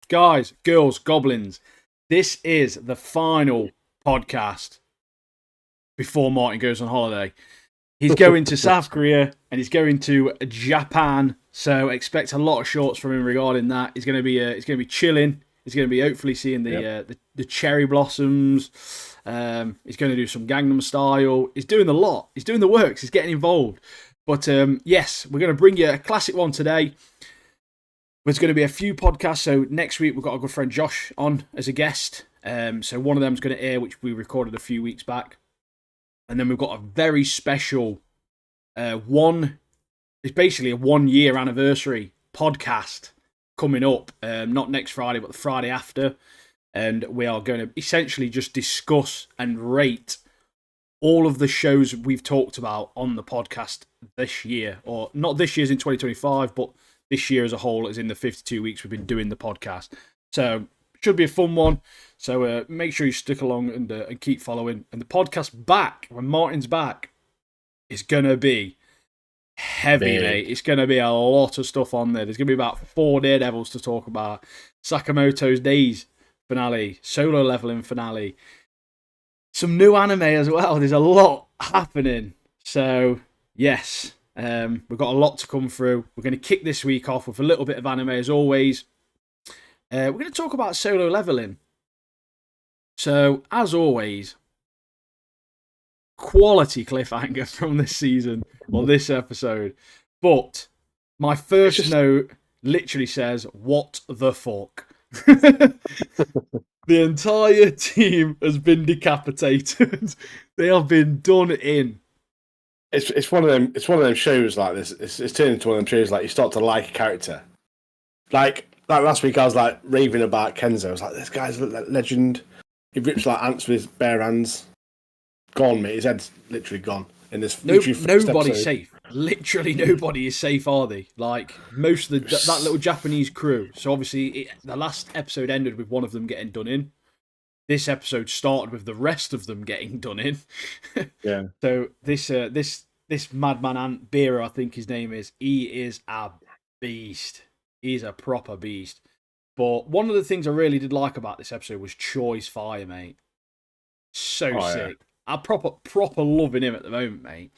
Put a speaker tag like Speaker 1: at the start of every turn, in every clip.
Speaker 1: guys, girls, goblins, this is the final podcast before Martin goes on holiday. He's going to South Korea and he's going to Japan, so expect a lot of shorts from him regarding that. He's going to be chilling. He's going to be hopefully seeing the cherry blossoms. He's going to do some Gangnam Style. He's doing a lot. He's doing the works. He's getting involved. But yes, we're going to bring you a classic one today. There's going to be a few podcasts. So next week we've got our good friend Josh on as a guest. So one of them's going to air, which we recorded a few weeks back. And then we've got a very special it's basically a 1 year anniversary podcast coming up. Not next Friday, but the Friday after. And we are going to essentially just discuss and rate all of the shows we've talked about on the podcast this year. Or not this year's in 2025, but this year as a whole is in the 52 weeks we've been doing the podcast. So should be a fun one. So make sure you stick along and keep following. And the podcast back, when Martin's back, is going to be heavy, mate. It's going to be a lot of stuff on there. There's going to be about 4 Daredevils to talk about. Sakamoto's Days finale, Solo Leveling finale. Some new anime as well. There's a lot happening. So, yes, we've got a lot to come through. We're going to kick this week off with a little bit of anime as always. We're going to talk about Solo Leveling. So, as always, quality cliffhanger from this season, or this episode. But my first note literally says, what the fuck? The entire team has been decapitated. They have been done in.
Speaker 2: It's one of them. It's one of them shows like this. It's turned into one of them shows like you start to like a character. Like last week, I was like raving about Kenzo. I was like, this guy's a legend. He rips like ants with his bare hands. Gone, mate. His head's literally gone. In this,
Speaker 1: nobody's safe. Literally, nobody is safe, are they? Like most of that little Japanese crew. So obviously, the last episode ended with one of them getting done in. This episode started with the rest of them getting done in.
Speaker 2: Yeah.
Speaker 1: So this madman ant Beera, I think his name is. He is a beast. He's a proper beast. But one of the things I really did like about this episode was Choi's fire, mate. So sick. Yeah. I'm proper loving him at the moment, mate.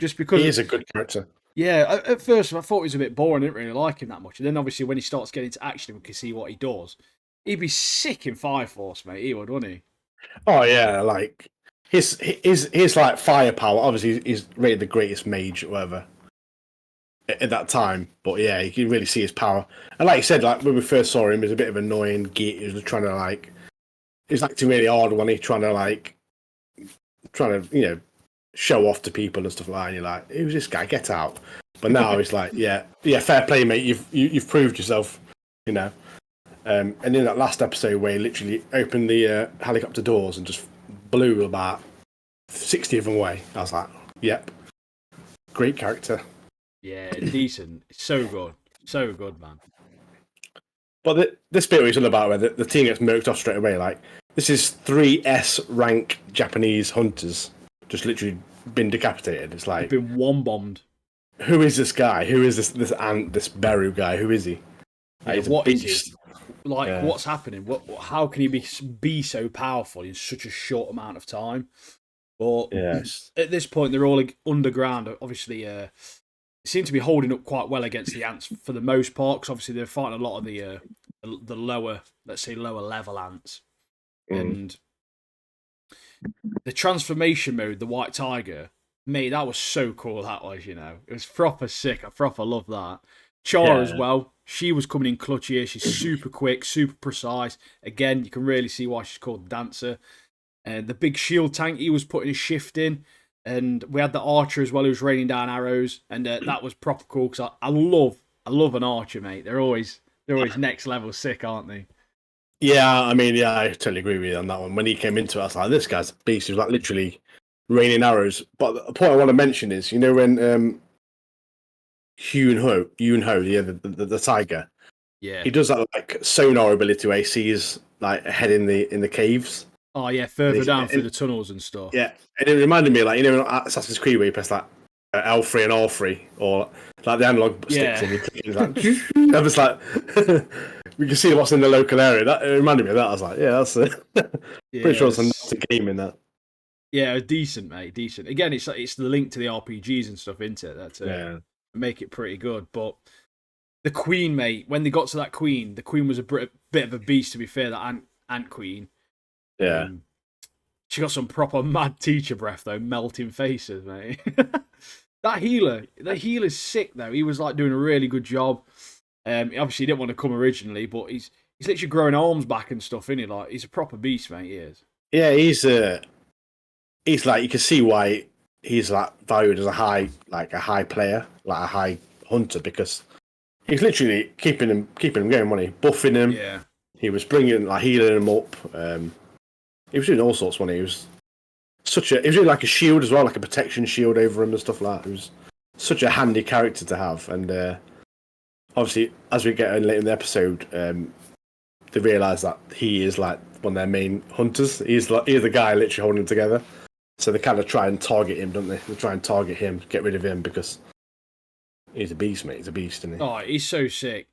Speaker 1: Just because
Speaker 2: he is a good character.
Speaker 1: Yeah, at first I thought he was a bit boring. I didn't really like him that much. And then obviously when he starts getting to action, we can see what he does. He'd be sick in Fire Force, mate. He would, wouldn't he?
Speaker 2: Oh yeah, like his like firepower. Obviously, he's really the greatest mage, or whatever, at that time. But yeah, you can really see his power. And like you said, like when we first saw him, he was a bit of an annoying git. He was trying to he was acting really hard when he trying to show off to people and stuff like that. And you're like, who's this guy? Get out! But now it's like, yeah, fair play, mate. You've proved yourself, And in that last episode where he literally opened the helicopter doors and just blew about 60 of them away, I was like, yep, great character.
Speaker 1: Yeah, decent. So good, man.
Speaker 2: But this bit was all about where the team gets murked off straight away. Like, this is 3 S rank Japanese hunters just literally been decapitated. It's like,
Speaker 1: they've been one bombed.
Speaker 2: Who is this guy? Who is this ant, this Beru guy? Who is he?
Speaker 1: Like, what is he? Like, what's happening? How can he be so powerful in such a short amount of time? But at this point, they're all underground. Obviously, they seem to be holding up quite well against the ants for the most part, because obviously they're fighting a lot of the lower, let's say, lower level ants. And the transformation mode, the White Tiger, mate, that was so cool. That was, it was proper sick. I proper love that. Char as well. She was coming in clutch here. She's super quick, super precise. Again, you can really see why she's called the Dancer. And the big shield tank, he was putting his shift in. And we had the archer as well, who was raining down arrows. And that was proper cool, because I love an archer, mate. They're always next level sick, aren't they?
Speaker 2: Yeah, I totally agree with you on that one. When he came into it, I was like, this guy's a beast. He was like literally raining arrows. But the point I want to mention is, when Yoon Ho, the tiger.
Speaker 1: Yeah.
Speaker 2: He does that like sonar ability where he sees like a head in the caves.
Speaker 1: Oh yeah, further down through the tunnels and stuff.
Speaker 2: Yeah, and it reminded me in Assassin's Creed where you press like L3 and R3 or like the analog sticks and you click, like I was like we can see what's in the local area. That it reminded me of that. I was like, yeah, that's it. Pretty sure it's a game in that.
Speaker 1: Yeah, decent, mate. Decent. Again, it's the link to the RPGs and stuff, isn't it? That make it pretty good. But the Queen, mate, when they got to that Queen, the Queen was a bit of a beast, to be fair, that Ant Queen.
Speaker 2: Yeah.
Speaker 1: She got some proper mad teacher breath, though, melting faces, mate. That healer's sick, though. He was like doing a really good job. Obviously, he didn't want to come originally, but he's literally growing arms back and stuff, isn't he? Like, he's a proper beast, mate, he is.
Speaker 2: Yeah, he's like, you can see why he's like valued as a high player, like a high hunter, because he's literally keeping him going, wasn't he? Buffing him.
Speaker 1: Yeah.
Speaker 2: He was bringing, like, healing him up. He was doing all sorts, wasn't he? He was doing like a shield as well, like a protection shield over him and stuff like that. He was such a handy character to have. And obviously, as we get in later in the episode, they realise that he is like one of their main hunters. He's the guy literally holding them together. So they kind of try and target him, don't they? They try and target him, get rid of him, because he's a beast, mate. He's a beast, isn't he?
Speaker 1: Oh, he's so sick.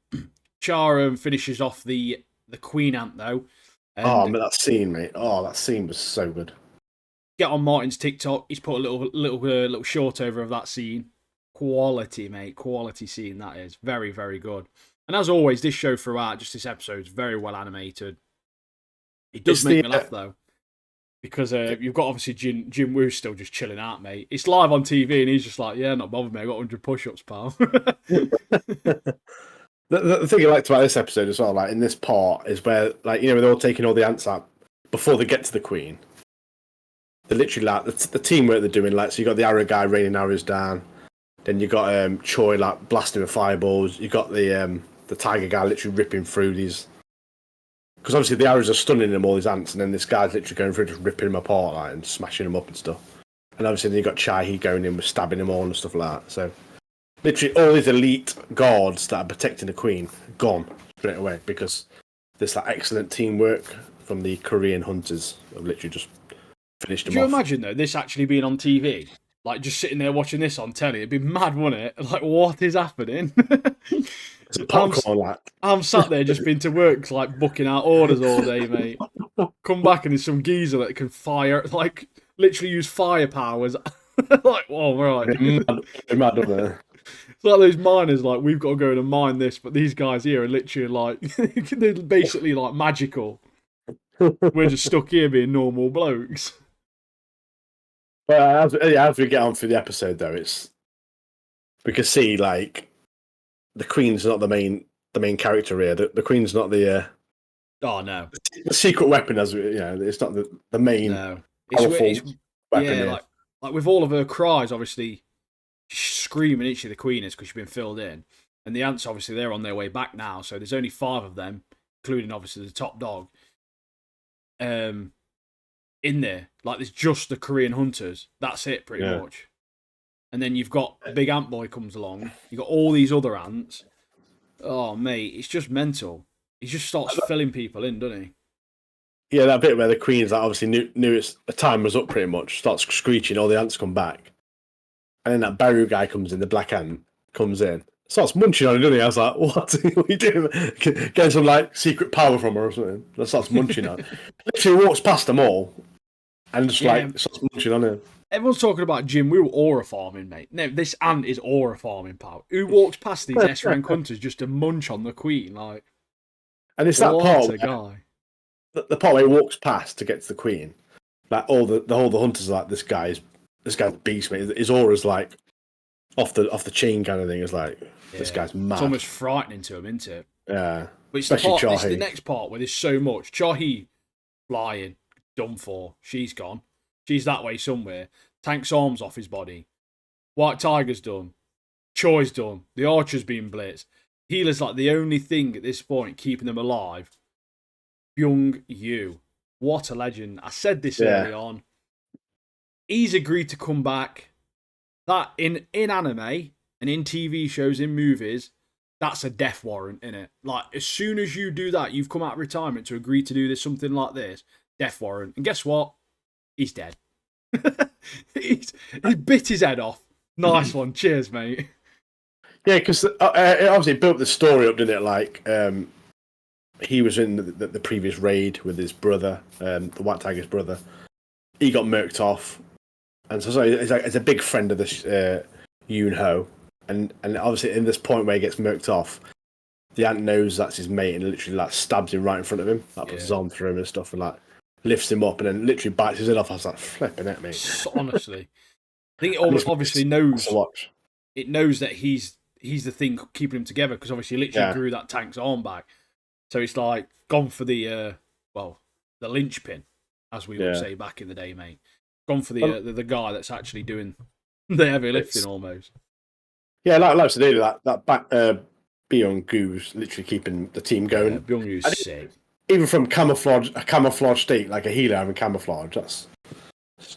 Speaker 1: Charum finishes off the Queen Ant, though.
Speaker 2: Oh, man, that scene, mate. Oh, that scene was so good.
Speaker 1: Get on Martin's TikTok. He's put a little short over of that scene. Quality, mate. Quality scene, that is. Very, very good. And as always, this show throughout, just this episode, is very well animated. It does make me laugh, though. Because you've got, obviously, Jin Woo still just chilling out, mate. It's live on TV, and he's just like, yeah, not bothered, mate. I got 100 push-ups, pal.
Speaker 2: The thing I liked about this episode as well, like, in this part, is where, like, you know, they're all taking all the ants out before they get to the Queen. They're literally, like, the teamwork they're doing, like, so you got the arrow guy raining arrows down, then you got Choi, like, blasting with fireballs, you got the tiger guy literally ripping through these, because obviously the arrows are stunning them, all these ants, and then this guy's literally going through, just ripping them apart, like, and smashing them up and stuff. And obviously then you got Chai going in with stabbing them all and stuff like that. So literally all these elite guards that are protecting the Queen gone straight away, because there's like excellent teamwork from the Korean hunters have literally just finished them off.
Speaker 1: Could you imagine, though, this actually being on TV? Like, just sitting there watching this on telly, it'd be mad, wouldn't it? Like, what is happening?
Speaker 2: It's a popcorn, like.
Speaker 1: I'm sat there just been to work, like, booking out orders all day, mate. Come back and there's some geezer that can fire, like, literally use fire powers. Like, whoa, right.
Speaker 2: Mad up there.
Speaker 1: It's like those miners, like, we've got to go in and mine this, but these guys here are literally, like, they're basically, like, magical. We're just stuck here being normal blokes.
Speaker 2: But as we get on through the episode, though, we can see, like, the Queen's not the main character here. The Queen's not the
Speaker 1: oh no,
Speaker 2: the secret weapon, as we, you know, it's not the main powerful weapon.
Speaker 1: Yeah, like with all of her cries, obviously she's screaming, isn't she, the Queen is, because she's been filled in, and the ants obviously they're on their way back now. So there's only 5 of them, including obviously the top dog. In there, like, there's just the Korean hunters. That's it, pretty much. And then you've got a big ant boy comes along. You've got all these other ants. Oh, mate, it's just mental. He just starts filling people in, doesn't he?
Speaker 2: Yeah, that bit where the Queen's like, obviously knew the time was up pretty much. Starts screeching, all the ants come back. And then that Baru guy comes in, the black ant comes in. Starts munching on it, doesn't he? I was like, what are you doing? Getting some, like, secret power from her or something. That starts munching on it. Literally walks past them all and just, like, starts munching on it.
Speaker 1: Everyone's talking about Jim Woo aura farming, mate. No, this ant is aura farming, pal. Who walks past these S-rank hunters just to munch on the Queen? Like,
Speaker 2: and it's that part
Speaker 1: where, guy.
Speaker 2: The part where he walks past to get to the Queen. Like, all the hunters are like, this guy's beast, mate. His aura's like off the chain kind of thing. It's like, this guy's mad.
Speaker 1: It's almost frightening to him, isn't it?
Speaker 2: Yeah.
Speaker 1: But it's the next part where there's so much. Chahi flying, done for. She's gone. She's that way somewhere. Tank's arms off his body. White Tiger's done. Choi's done. The Archer's been blitzed. Healer's like the only thing at this point keeping them alive. Byung Yu. What a legend. I said this early on. He's agreed to come back. That in anime and in TV shows, in movies, that's a death warrant, innit? Like, as soon as you do that, you've come out of retirement to agree to do this, something like this, death warrant. And guess what? He's dead. he bit his head off. Nice one. Cheers, mate.
Speaker 2: Yeah, because it obviously built the story up, didn't it? Like, he was in the previous raid with his brother, the White Tiger's brother. He got murked off, and so he's a big friend of this Yoon Ho, and obviously in this point where he gets murked off, the ant knows that's his mate and literally like stabs him right in front of him, like puts his arm through him and stuff, and like lifts him up and then literally bites his head off. I was like flipping at me.
Speaker 1: Honestly, I think it obviously knows.
Speaker 2: To watch.
Speaker 1: It knows that he's the thing keeping him together because obviously he literally grew that tank's arm back. So it's like gone for the the linchpin, as we would say back in the day, mate. Gone for the guy that's actually doing the heavy lifting almost.
Speaker 2: Yeah, like to do that back Byung-goo's literally keeping the team going.
Speaker 1: Yeah, Byung-goo's sick.
Speaker 2: Even from a camouflage state, like a healer having camouflage, that's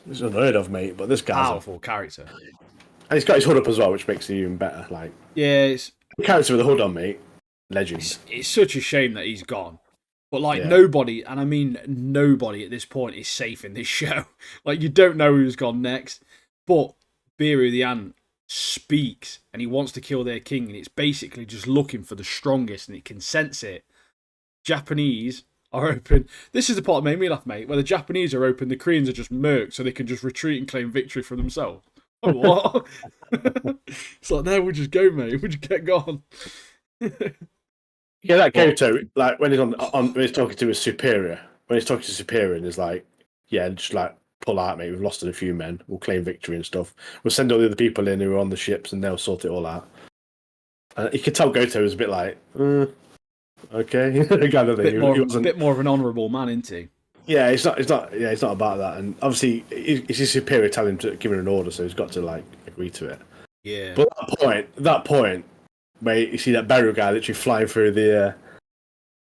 Speaker 2: unheard of, mate. But this guy's
Speaker 1: powerful character.
Speaker 2: And he's got his hood up as well, which makes it even better. Like,
Speaker 1: it's
Speaker 2: the character with the hood on, mate. Legend.
Speaker 1: It's such a shame that he's gone. But like nobody, and I mean nobody at this point is safe in this show. Like you don't know who's gone next. But Biru the Ant speaks and he wants to kill their king, and it's basically just looking for the strongest, and it can sense it. Japanese are open. This is the part that made me laugh, mate. Where the Japanese are open, the Koreans are just murked, so they can just retreat and claim victory for themselves. Oh, what? It's like, no, we'll just go, mate. We'll just get gone.
Speaker 2: Yeah, that Goto, like when he's when he's talking to his superior, and he's like, yeah, just like pull out, mate. We've lost a few men. We'll claim victory and stuff. We'll send all the other people in who are on the ships, and they'll sort it all out. And you could tell Goto was a bit like, okay, kind of thing.
Speaker 1: A bit more of an honourable man, isn't he?
Speaker 2: Yeah, it's not about that. And obviously, it's his superior telling him to give him an order, so he's got to like agree to it.
Speaker 1: Yeah.
Speaker 2: But that point, where you see that Beru guy literally flying through the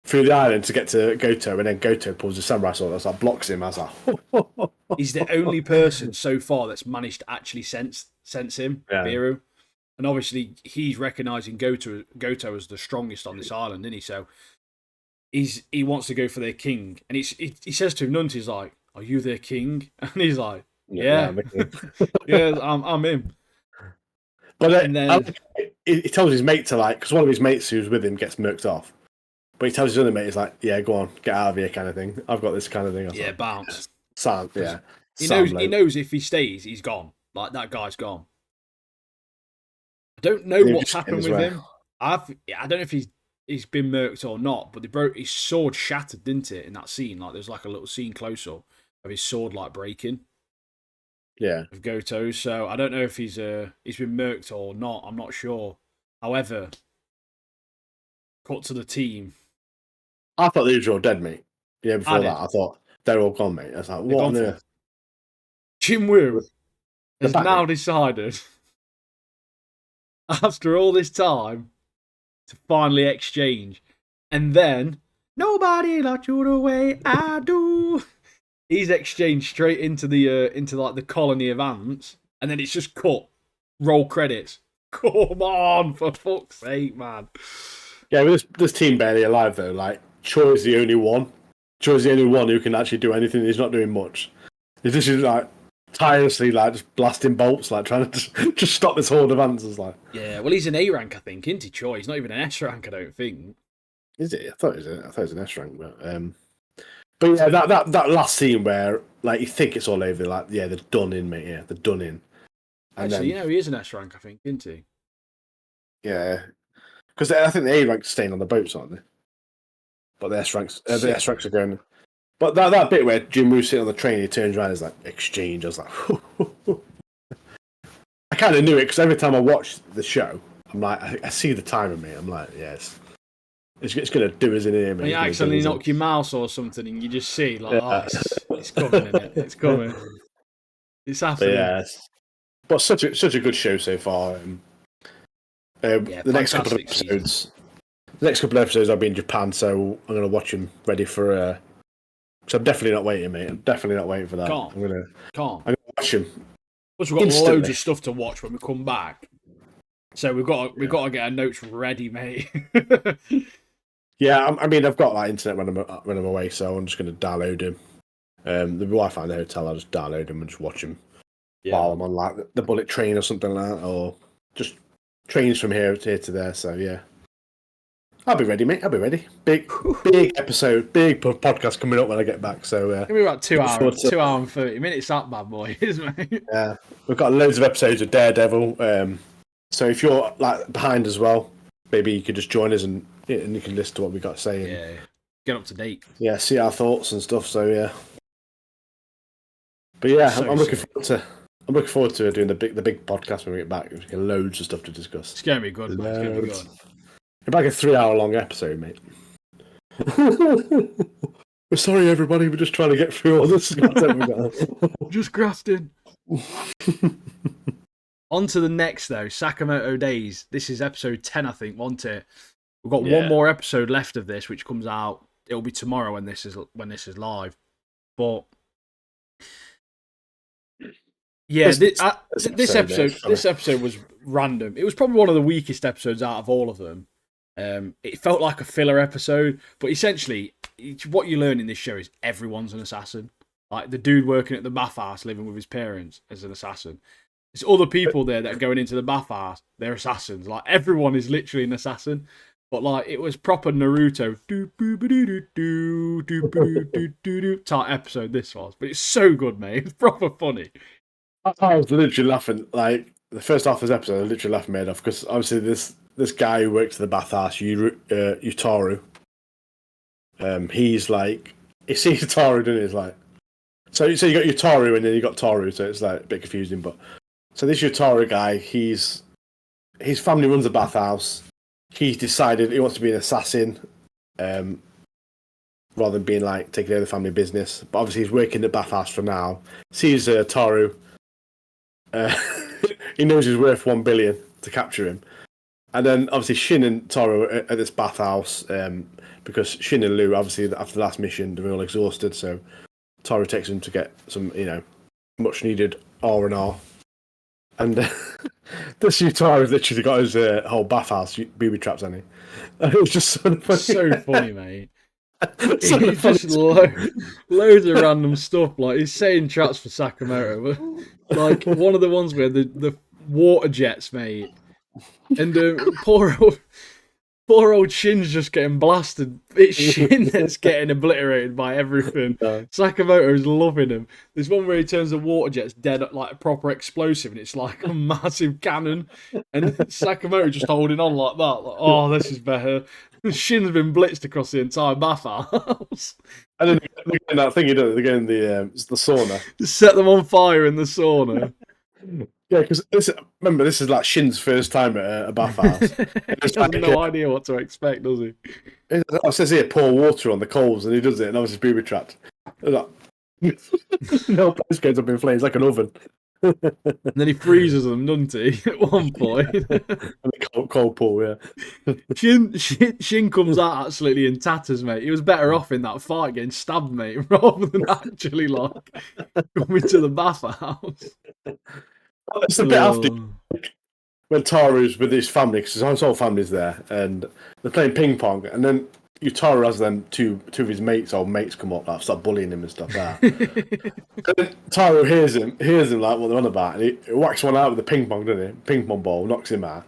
Speaker 2: island to get to Goto, and then Goto pulls the samurai sword, that's like blocks him. I was like,
Speaker 1: he's the only person so far that's managed to actually sense him, Beru. And obviously, he's recognising Goto as the strongest on this island, isn't he? So he wants to go for their king, and he says to him, Nunt, he's like, "Are you their king?" And he's like, "Yeah, yeah, I'm him."
Speaker 2: But then he tells his mate to like, because one of his mates who's with him gets murked off, but he tells his other mate, he's like, "Yeah, go on, get out of here," kind of thing. I've got this kind of thing.
Speaker 1: Yeah, bounce.
Speaker 2: Yeah.
Speaker 1: He knows if he stays, he's gone. Like that guy's gone. I don't know what's happened with him. I don't know if he's been murked or not, but his sword shattered, didn't it, in that scene? Like there's like a little scene close up of his sword like breaking.
Speaker 2: Yeah.
Speaker 1: Of Goto. So I don't know if he's been murked or not. I'm not sure. However, cut to the team.
Speaker 2: I thought they were all dead, mate. Yeah, before that, I thought they're all gone, mate. I was like, what on earth?
Speaker 1: Jin Woo has now decided, after all this time, to finally exchange. And then, nobody locked you the way I do. He's exchanged straight into the colony of ants, and then it's just cut. Roll credits. Come on, for fuck's sake, man.
Speaker 2: Yeah, with this team barely alive though. Like Choi's the only one. Choi's the only one who can actually do anything. He's not doing much. He's just like tirelessly like just blasting bolts, like trying to just stop this horde of ants. Like,
Speaker 1: yeah, well, he's an A rank, I think, isn't he? Choi. He's not even an S rank, I don't think.
Speaker 2: Is it? I thought it was an S rank, but yeah, that last scene where like you think it's all over, like yeah, they're done in, mate. Yeah, they're done in.
Speaker 1: And actually, he is an S rank, I think, isn't he?
Speaker 2: Yeah, because I think the A ranks are staying on the boats, aren't they? But the S ranks are going. But that bit where Jin Woo's sitting on the train, he turns around, and is like exchange. I was like, I kind of knew it because every time I watch the show, I'm like, I see the timer, mate. I'm like, yes. It's going to do us in here, mate.
Speaker 1: You accidentally knock your mouse or something, and you just see, like, it's coming, isn't it? It's coming. It's happening.
Speaker 2: But such a good show so far. The next couple of episodes, I'll be in Japan, so I'm going to watch them ready for. So I'm definitely not waiting, mate. I'm definitely not waiting for that. I'm going to watch them.
Speaker 1: Plus, we've got loads of stuff to watch when we come back. So we've got to get our notes ready, mate.
Speaker 2: Yeah, I mean, I've got that internet when I'm away, so I'm just going to download them. The Wi-Fi in the hotel, I'll just download them and just watch them while I'm on like the bullet train or something like that, or just trains from here to there. So yeah, I'll be ready, mate. I'll be ready. Big episode, big podcast coming up when I get back. So
Speaker 1: It'll be about 2 hours, 2 hour and 30 minutes. That bad boy is, mate.
Speaker 2: Yeah, we've got loads of episodes of Daredevil. So if you're like behind as well, maybe you could just join us and you can listen to what we got to say.
Speaker 1: Yeah, get up to date.
Speaker 2: Yeah, see our thoughts and stuff. So yeah, but yeah, I'm looking forward to doing the big podcast when we get back. We've got loads of stuff to discuss.
Speaker 1: It's gonna be good, man. It's gonna be good.
Speaker 2: It's like a 3-hour long episode, mate. We're sorry, everybody. We're just trying to get through all this content we got.
Speaker 1: Just grafting. On to the next, though. Sakamoto Days. This is episode 10, I think, wasn't it? We've got one more episode left of this, which comes out. It'll be tomorrow when this is live. But yeah, this episode was random. It was probably one of the weakest episodes out of all of them. It felt like a filler episode, but essentially, what you learn in this show is everyone's an assassin. Like the dude working at the bathhouse, living with his parents, as an assassin. There's other people there that are going into the bathhouse. They're assassins. Like everyone is literally an assassin. But like it was proper Naruto type episode. This was, but it's so good, mate. It's proper funny.
Speaker 2: I was literally laughing. Like the first half of this episode, I was literally laughing made off because obviously this guy who works at the bathhouse, Utaru. He's like he sees Utaru, doesn't he? He's like so you got Utaru and then you got Toru, so it's like a bit confusing. But so this Utaru guy, his family runs a bathhouse. He's decided he wants to be an assassin, rather than being like taking over the family business. But obviously he's working at the bathhouse for now. Sees Toru. He knows he's worth 1 billion to capture him. And then obviously Shin and Toru are at this bathhouse because Shin and Lu, obviously after the last mission, they're all exhausted. So Toru takes them to get some, much needed R&R. And this Utaru's literally got his whole bathhouse booby traps, hasn't he? And it was just so funny.
Speaker 1: So funny, mate. It's just loads of random stuff. Like he's setting traps for Sakamoto, but like one of the ones where the water jets, mate, and poor old Shin's just getting blasted. It's Shin that's getting obliterated by everything. Sakamoto's loving him. There's one where he turns the water jets dead like a proper explosive, and it's like a massive cannon. And Sakamoto just holding on like that. Like, oh, this is better. Shin's been blitzed across the entire bathhouse.
Speaker 2: And then that thing you do, they're getting the sauna.
Speaker 1: Just set them on fire in the sauna.
Speaker 2: Yeah, because remember, this is like Shin's first time at a bathhouse.
Speaker 1: He has no idea what to expect, does he?
Speaker 2: It says here, pour water on the coals, and he does it, and obviously booby trapped. Like, the whole place goes up in flames like an oven.
Speaker 1: And then he freezes them, doesn't he? At one point.
Speaker 2: And the coal pool, yeah.
Speaker 1: Shin comes out absolutely in tatters, mate. He was better off in that fight getting stabbed, mate, rather than actually like coming to the bathhouse.
Speaker 2: It's the bit after when Taru's with his family, because his whole family's there, and they're playing ping pong, and then Utaru has them two of his old mates come up, like start bullying him and stuff like that. And then Taru hears him like what they're on about, and he whacks one out with the ping pong, doesn't he? Ping pong ball, knocks him out.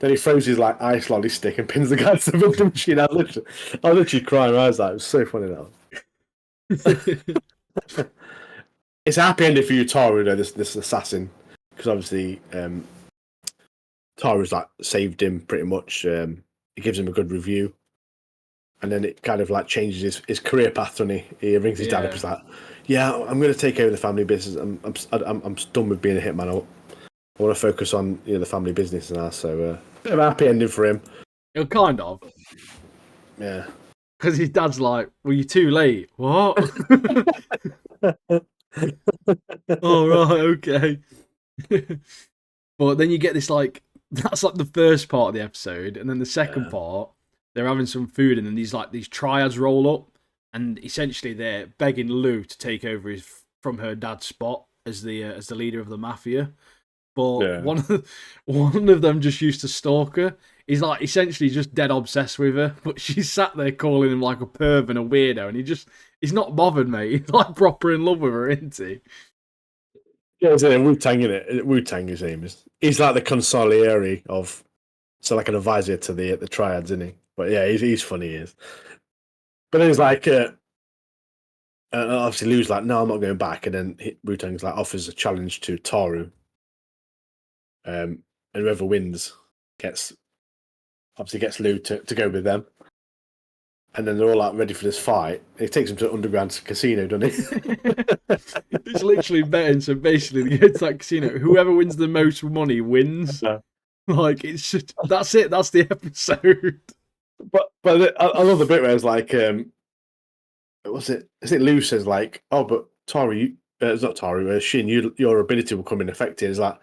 Speaker 2: Then he throws his like ice lolly stick and pins the guy to the vending machine. I was literally crying. I was like, it was so funny that. It's a happy ending for Utaru though, this assassin. Because obviously, Taru's like saved him pretty much. He gives him a good review, and then it kind of like changes his career path. Doesn't he rings his dad up. He's like, "Yeah, I'm going to take over the family business. I'm done with being a hitman. I want to focus on the family business now." So, bit of a happy ending for him.
Speaker 1: Kind of.
Speaker 2: Yeah.
Speaker 1: Because his dad's like, "Well, you're too late." What? Oh right, okay. But then you get this like that's like the first part of the episode, and then the second part they're having some food, and then these triads roll up, and essentially they're begging Lou to take over from her dad's spot as the leader of the mafia. But one of them just used to stalk her. He's like essentially just dead obsessed with her, but she's sat there calling him like a perv and a weirdo, and he's not bothered, mate. He's like proper in love with her, isn't he?
Speaker 2: Yeah, it's Wu-Tang, isn't it? Wu-Tang, his name is. He's like the consigliere of, so like an advisor to the triads, isn't he? But yeah, he's funny. He is. But then he's like, obviously Lou's like, no, I'm not going back. And then Wu-Tang's like offers a challenge to Taru. And whoever wins gets Lou to go with them. And then they're all like ready for this fight. He takes them to an underground casino, doesn't he?
Speaker 1: It's literally betting. So basically, they go to that casino. Whoever wins the most money wins. Like it's just, that's it. That's the episode.
Speaker 2: But I love the bit where it's like, was it? Is it Lou says like, oh, but Taru, it's not Taru, Shin, your ability will come in effect. It's like,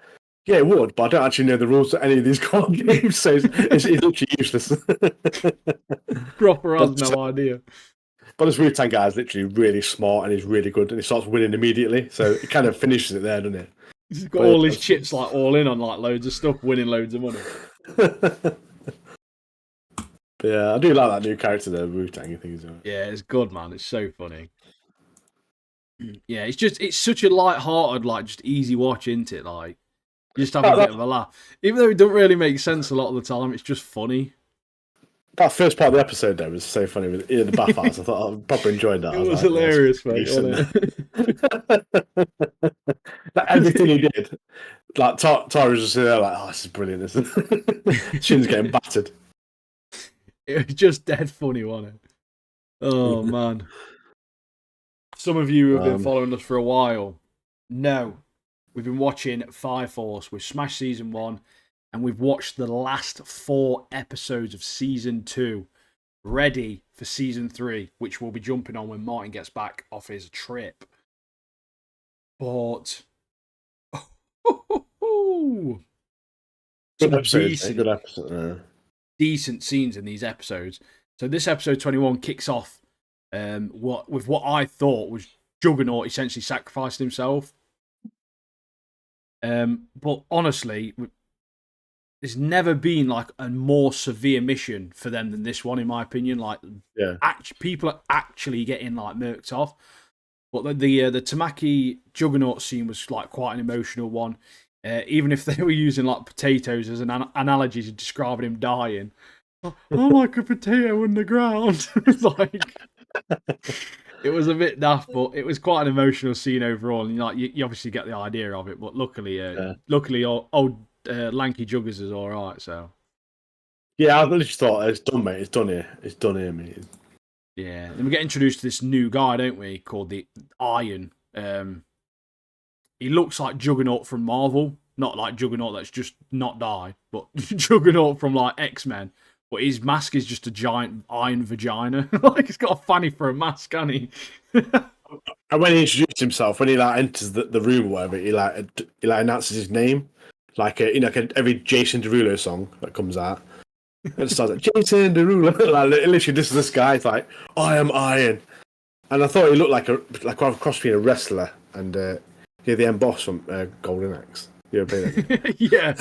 Speaker 2: yeah, it would, but I don't actually know the rules to any of these card games, so it's literally useless.
Speaker 1: Proper has no idea.
Speaker 2: But this Wu-Tang guy is literally really smart and he's really good, and he starts winning immediately. So it kind of finishes it there, doesn't it?
Speaker 1: He's got all his chips like all in on like loads of stuff, winning loads of money.
Speaker 2: But yeah, I do like that new character there, Wu-Tang. I think he's right.
Speaker 1: Yeah, it's good, man. It's so funny. Yeah, it's such a light-hearted, like just easy watch, isn't it? Like you just have a bit of a laugh, even though it doesn't really make sense a lot of the time. It's just funny.
Speaker 2: That first part of the episode there was so funny with the bathhouse. I thought I proper enjoyed that.
Speaker 1: It was hilarious, mate.
Speaker 2: Like, everything he did, like Tara's just there, like, oh, this is brilliant. This Shin's getting battered.
Speaker 1: It was just dead funny, wasn't it? Oh man. Some of you who have been following us for a while know we've been watching Fire Force. We've smashed season 1, and we've watched the last 4 episodes of season 2, ready for season 3, which we'll be jumping on when Martin gets back off his trip. But
Speaker 2: good episode.
Speaker 1: Decent scenes in these episodes. So this episode 21 kicks off what I thought was Juggernaut essentially sacrificing himself. But honestly, there's never been like a more severe mission for them than this one, in my opinion. Like, people are actually getting like murked off. But the Tamaki Juggernaut scene was like quite an emotional one. Even if they were using like potatoes as an analogy to describing him dying. I'm like a potato in the ground. It's like, it was a bit daft, but it was quite an emotional scene overall. And you obviously get the idea of it. But luckily, old lanky Juggers is all right. So
Speaker 2: yeah, I literally thought it's done, mate. It's done here, mate.
Speaker 1: Yeah, and we get introduced to this new guy, don't we? Called the Iron. He looks like Juggernaut from Marvel, not like Juggernaut that's just not died, but Juggernaut from like X-Men. But his mask is just a giant iron vagina. Like he's got a fanny for a mask, hasn't he?
Speaker 2: And when he introduced himself, when he like enters the room or whatever, he announces his name, like every Jason Derulo song that comes out. And it starts like Jason Derulo. Like literally, this guy. It's like, I am Iron, and I thought he looked like a cross between a wrestler and the end boss from Golden Axe. You ever played it?
Speaker 1: Yeah.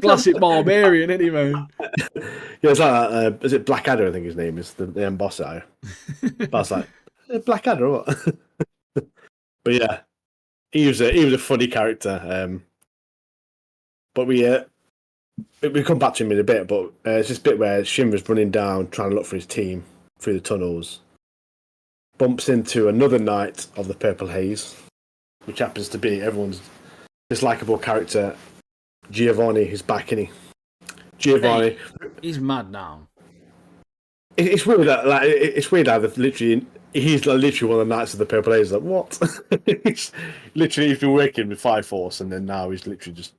Speaker 1: Classic barbarian, isn't he, man?
Speaker 2: Yeah, it's like that, is it Blackadder? I think his name is the end boss guy. But I was like, Blackadder, or what? But yeah, he was a funny character. But we come back to him in a bit. But it's this bit where Shinra's running down, trying to look for his team through the tunnels. Bumps into another knight of the Purple Haze, which happens to be everyone's dislikable character. Giovanni, who's back, isn't he? Giovanni,
Speaker 1: he's mad now.
Speaker 2: It's weird that it's weird how he's literally one of the Knights of the Purple Haze. Like what? He's been working with Fire Force, and then now he's literally just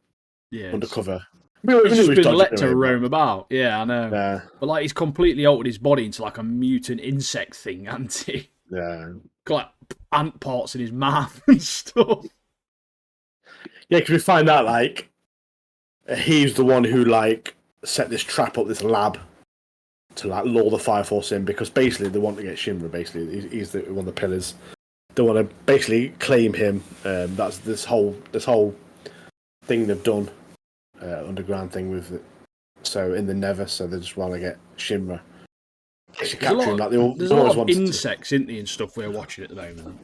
Speaker 2: undercover.
Speaker 1: He's just been let to roam about. Yeah, I know.
Speaker 2: Yeah.
Speaker 1: But like he's completely altered his body into like a mutant insect thing, hasn't he?
Speaker 2: Yeah.
Speaker 1: Got like ant parts in his mouth and stuff.
Speaker 2: Yeah, because we find out like he's the one who like set this trap up, this lab, to like lure the Fire Force in, because basically they want to get Shinra. Basically, he's one of the pillars. They want to basically claim him. That's this whole thing they've done, underground thing with it. So in the Nether, so they just want to get Shinra.
Speaker 1: There's a lot of insects, isn't there, and stuff we're watching at the moment.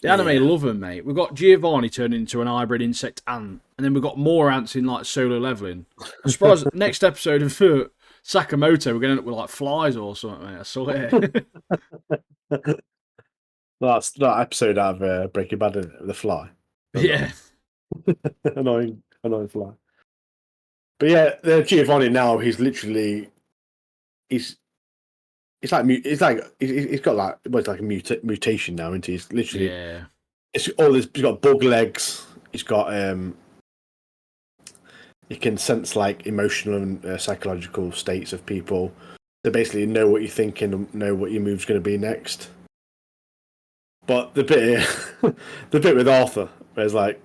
Speaker 1: The anime love them, mate. We've got Giovanni turning into an hybrid insect ant, and then we've got more ants in like solo leveling. I'm surprised next episode of Sakamoto, we're going to end up with like flies or something, mate. I swear.
Speaker 2: That's that episode out of Breaking Bad, isn't it? The fly.
Speaker 1: Yeah.
Speaker 2: Annoying fly. But yeah, the Giovanni now, he's literally, he's it's like he's got like what's like a mutation now, isn't he? He's literally
Speaker 1: Yeah.
Speaker 2: it's all this. He's got bug legs. He's got he can sense like emotional and psychological states of people. To basically know what you're thinking and know what your move's going to be next. But the bit the bit with Arthur, where it's like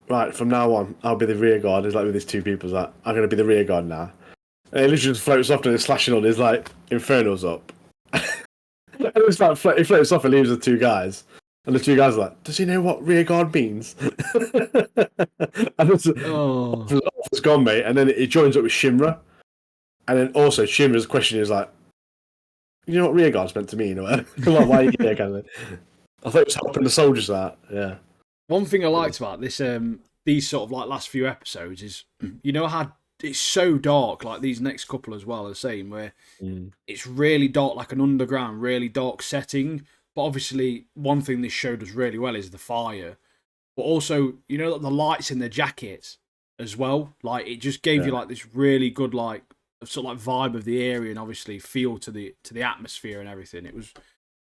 Speaker 2: right from now on, I'll be the rear guard. It's like with these two people, it's like I'm going to be the rear guard now. And he literally just floats off and he's slashing on his like infernals up. And it's like he floats off and leaves the two guys. And the two guys are like, does he know what rear guard means? And it's gone, mate. And then it joins up with Shimra. And then also Shimra's question is like, you know what rear guard's meant to mean? Or why are you here? Kind of I thought it was helping the soldiers out. Yeah.
Speaker 1: One thing I liked about this, these sort of like last few episodes is, you know how it's so dark, like these next couple as well are the same, where it's really dark, like an underground, really dark setting. But obviously, one thing this show does really well is the fire. But also, you know, the lights in their jackets as well. Like, it just gave you like this really good, like, sort of like vibe of the area and obviously feel to the atmosphere and everything. It was,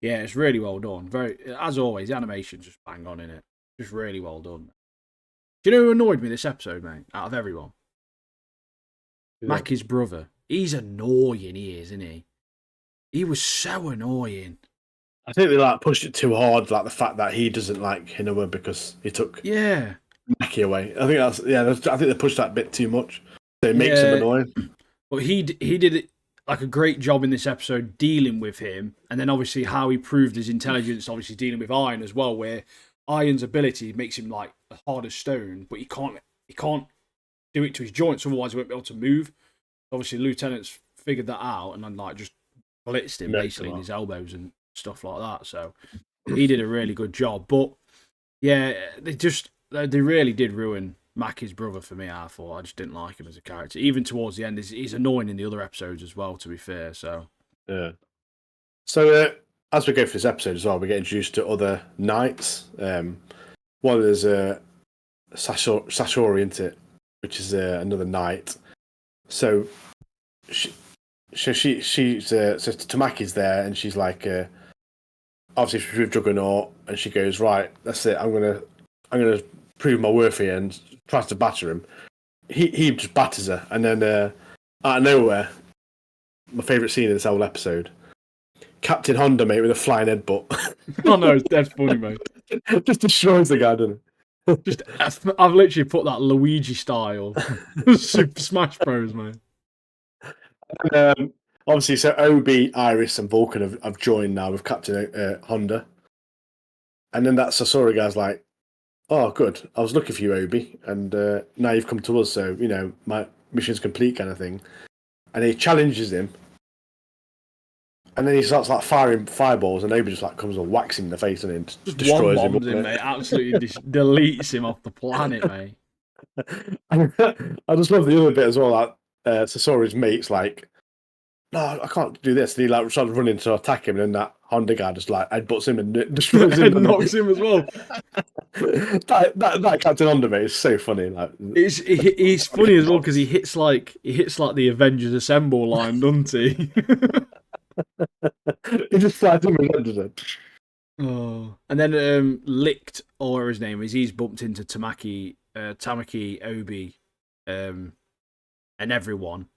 Speaker 1: yeah, it's really well done. Very, as always, the animation's just bang on in it. Just really well done. Do you know who annoyed me this episode, mate? Out of everyone, Mackie's brother. He's annoying, he is, isn't he? He was so annoying.
Speaker 2: I think they like pushed it too hard, like the fact that he doesn't like Hinowa because he took Mackie away. I think I think they pushed that bit too much. So it makes him annoying.
Speaker 1: But he did like a great job in this episode dealing with him, and then obviously how he proved his intelligence, obviously dealing with Iron as well, where Iron's ability makes him like hard as stone, but he can't do it to his joints, otherwise he won't be able to move. Obviously, Lieutenant's figured that out and then like just blitzed him basically in his elbows and stuff like that. So he did a really good job. But yeah, they really did ruin Mackie's brother for me. I thought I just didn't like him as a character. Even towards the end, he's annoying in the other episodes as well. To be fair, so
Speaker 2: yeah. So as we go through this episode as well, we get introduced to other knights. One is Sasori, isn't it? Which is another knight. So she's so Tamaki's there, and she's like, obviously she's with Juggernaut, and she goes, right, that's it. I'm gonna prove my worth here, and tries to batter him. He just batters her, and then out of nowhere, my favourite scene in this whole episode, Captain Honda, mate, with a flying headbutt.
Speaker 1: Oh no, it's dead funny, mate.
Speaker 2: Just destroys the guy, doesn't it?
Speaker 1: I've literally put that Luigi style Super Smash Bros, man.
Speaker 2: Obviously, so Obi, Iris, and Vulcan have joined now with Captain Honda, and then that Sasori guy's like, "Oh, good. I was looking for you, Obi, and now you've come to us, so you know my mission's complete," kind of thing. And he challenges him, and then he starts like firing fireballs, and Obi just like comes and whacks him in the face and just destroys him,
Speaker 1: mate. Absolutely deletes him off the planet, mate.
Speaker 2: I just love the other bit as well. Like Sasori's mate's like, "No, I can't do this." And he like starts running to attack him, and then that Honda guy just like headbutts him and destroys him, and
Speaker 1: knocks him as well.
Speaker 2: that Captain Honda, mate, is so funny. Like,
Speaker 1: he's funny as well because he hits like the Avengers Assemble line, doesn't he?
Speaker 2: He just flies him and does it.
Speaker 1: Oh, and then Licked, or his name is, he's bumped into Tamaki, Obi, and everyone.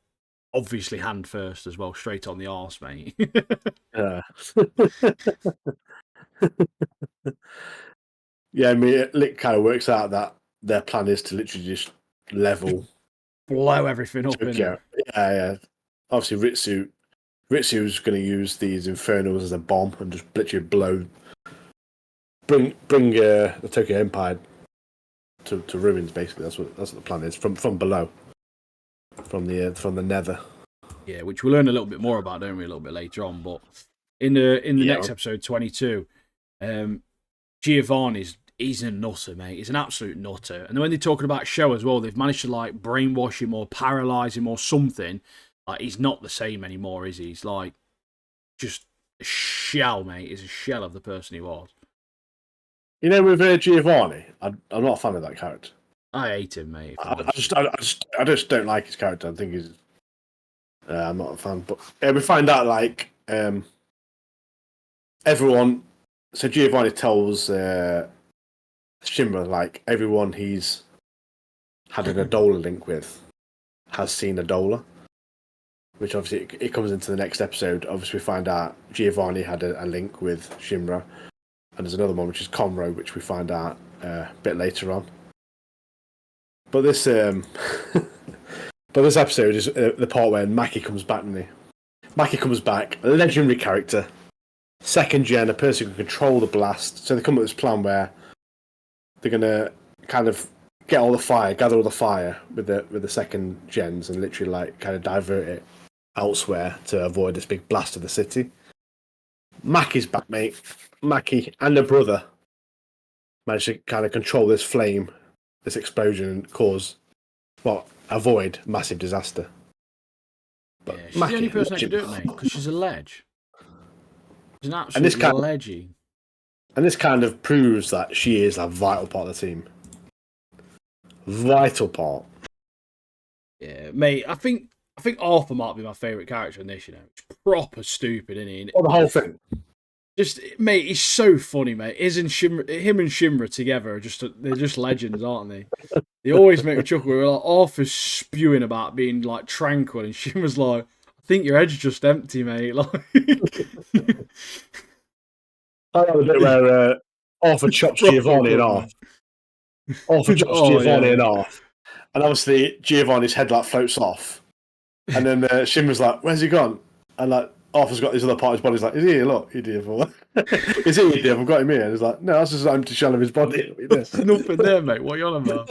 Speaker 1: Obviously, hand first as well, straight on the arse, mate.
Speaker 2: Yeah. Yeah, I mean, it kind of works out that their plan is to literally just level,
Speaker 1: blow everything up.
Speaker 2: Yeah. Obviously, Ritsu's going to use these infernals as a bomb and just literally bring the Tokyo Empire to ruins. Basically, that's what the plan is from below, from the Nether.
Speaker 1: Yeah, which we'll learn a little bit more about, don't we, a little bit later on. But in the next episode 22, Giovanni's he's a nutter, mate. He's an absolute nutter. And then when they're talking about Show as well, they've managed to like brainwash him or paralyze him or something. Like he's not the same anymore, is he? He's like just a shell, mate. He's a shell of the person he was.
Speaker 2: You know, with Giovanni, I'm not a fan of that character.
Speaker 1: I hate him, mate.
Speaker 2: I just don't like his character. I think he's. I'm not a fan, but we find out like everyone. So Giovanni tells Shinra like everyone he's had an Adola link with has seen Adola, which obviously it comes into the next episode. Obviously, we find out Giovanni had a link with Shinra, and there's another one which is Conroe, which we find out a bit later on. But this this episode is the part where Maki comes back, doesn't he? Maki comes back, a legendary character, second gen, a person who can control the blast. So they come up with this plan where they're gonna kind of get all the fire, gather all the fire with the second gens, and literally like kind of divert it elsewhere to avoid this big blast of the city. Maki's back, mate. Maki and her brother managed to kind of control this flame, this explosion, and avoid massive disaster.
Speaker 1: But yeah, she's the only person that can do it, mate, because she's a ledge. She's an absolute ledgy.
Speaker 2: And this kind of proves that she is a vital part of the team. Vital part.
Speaker 1: Yeah, mate. I think Arthur might be my favourite character in this. You know, it's proper stupid, isn't he?
Speaker 2: Well, the whole thing.
Speaker 1: Just, mate, he's so funny, mate. Him and Shinra together they're just legends, aren't they? They always make me chuckle. We're like Arthur's spewing about being like tranquil, and Shinra's like, "I think your head's just empty, mate." Like,
Speaker 2: I know the bit where Arthur chops Giovanni in half. Arthur chops Giovanni in half, and obviously Giovanni's head like floats off, and then Shinra's like, "Where's he gone?" And like Arthur's got his other part of his body. He's like, "Is he here? Look, you devil." Is he here, devil? I've got him here. And he's like, "No, that's just an empty shell of his body."
Speaker 1: There's nothing there, mate. What are you on about?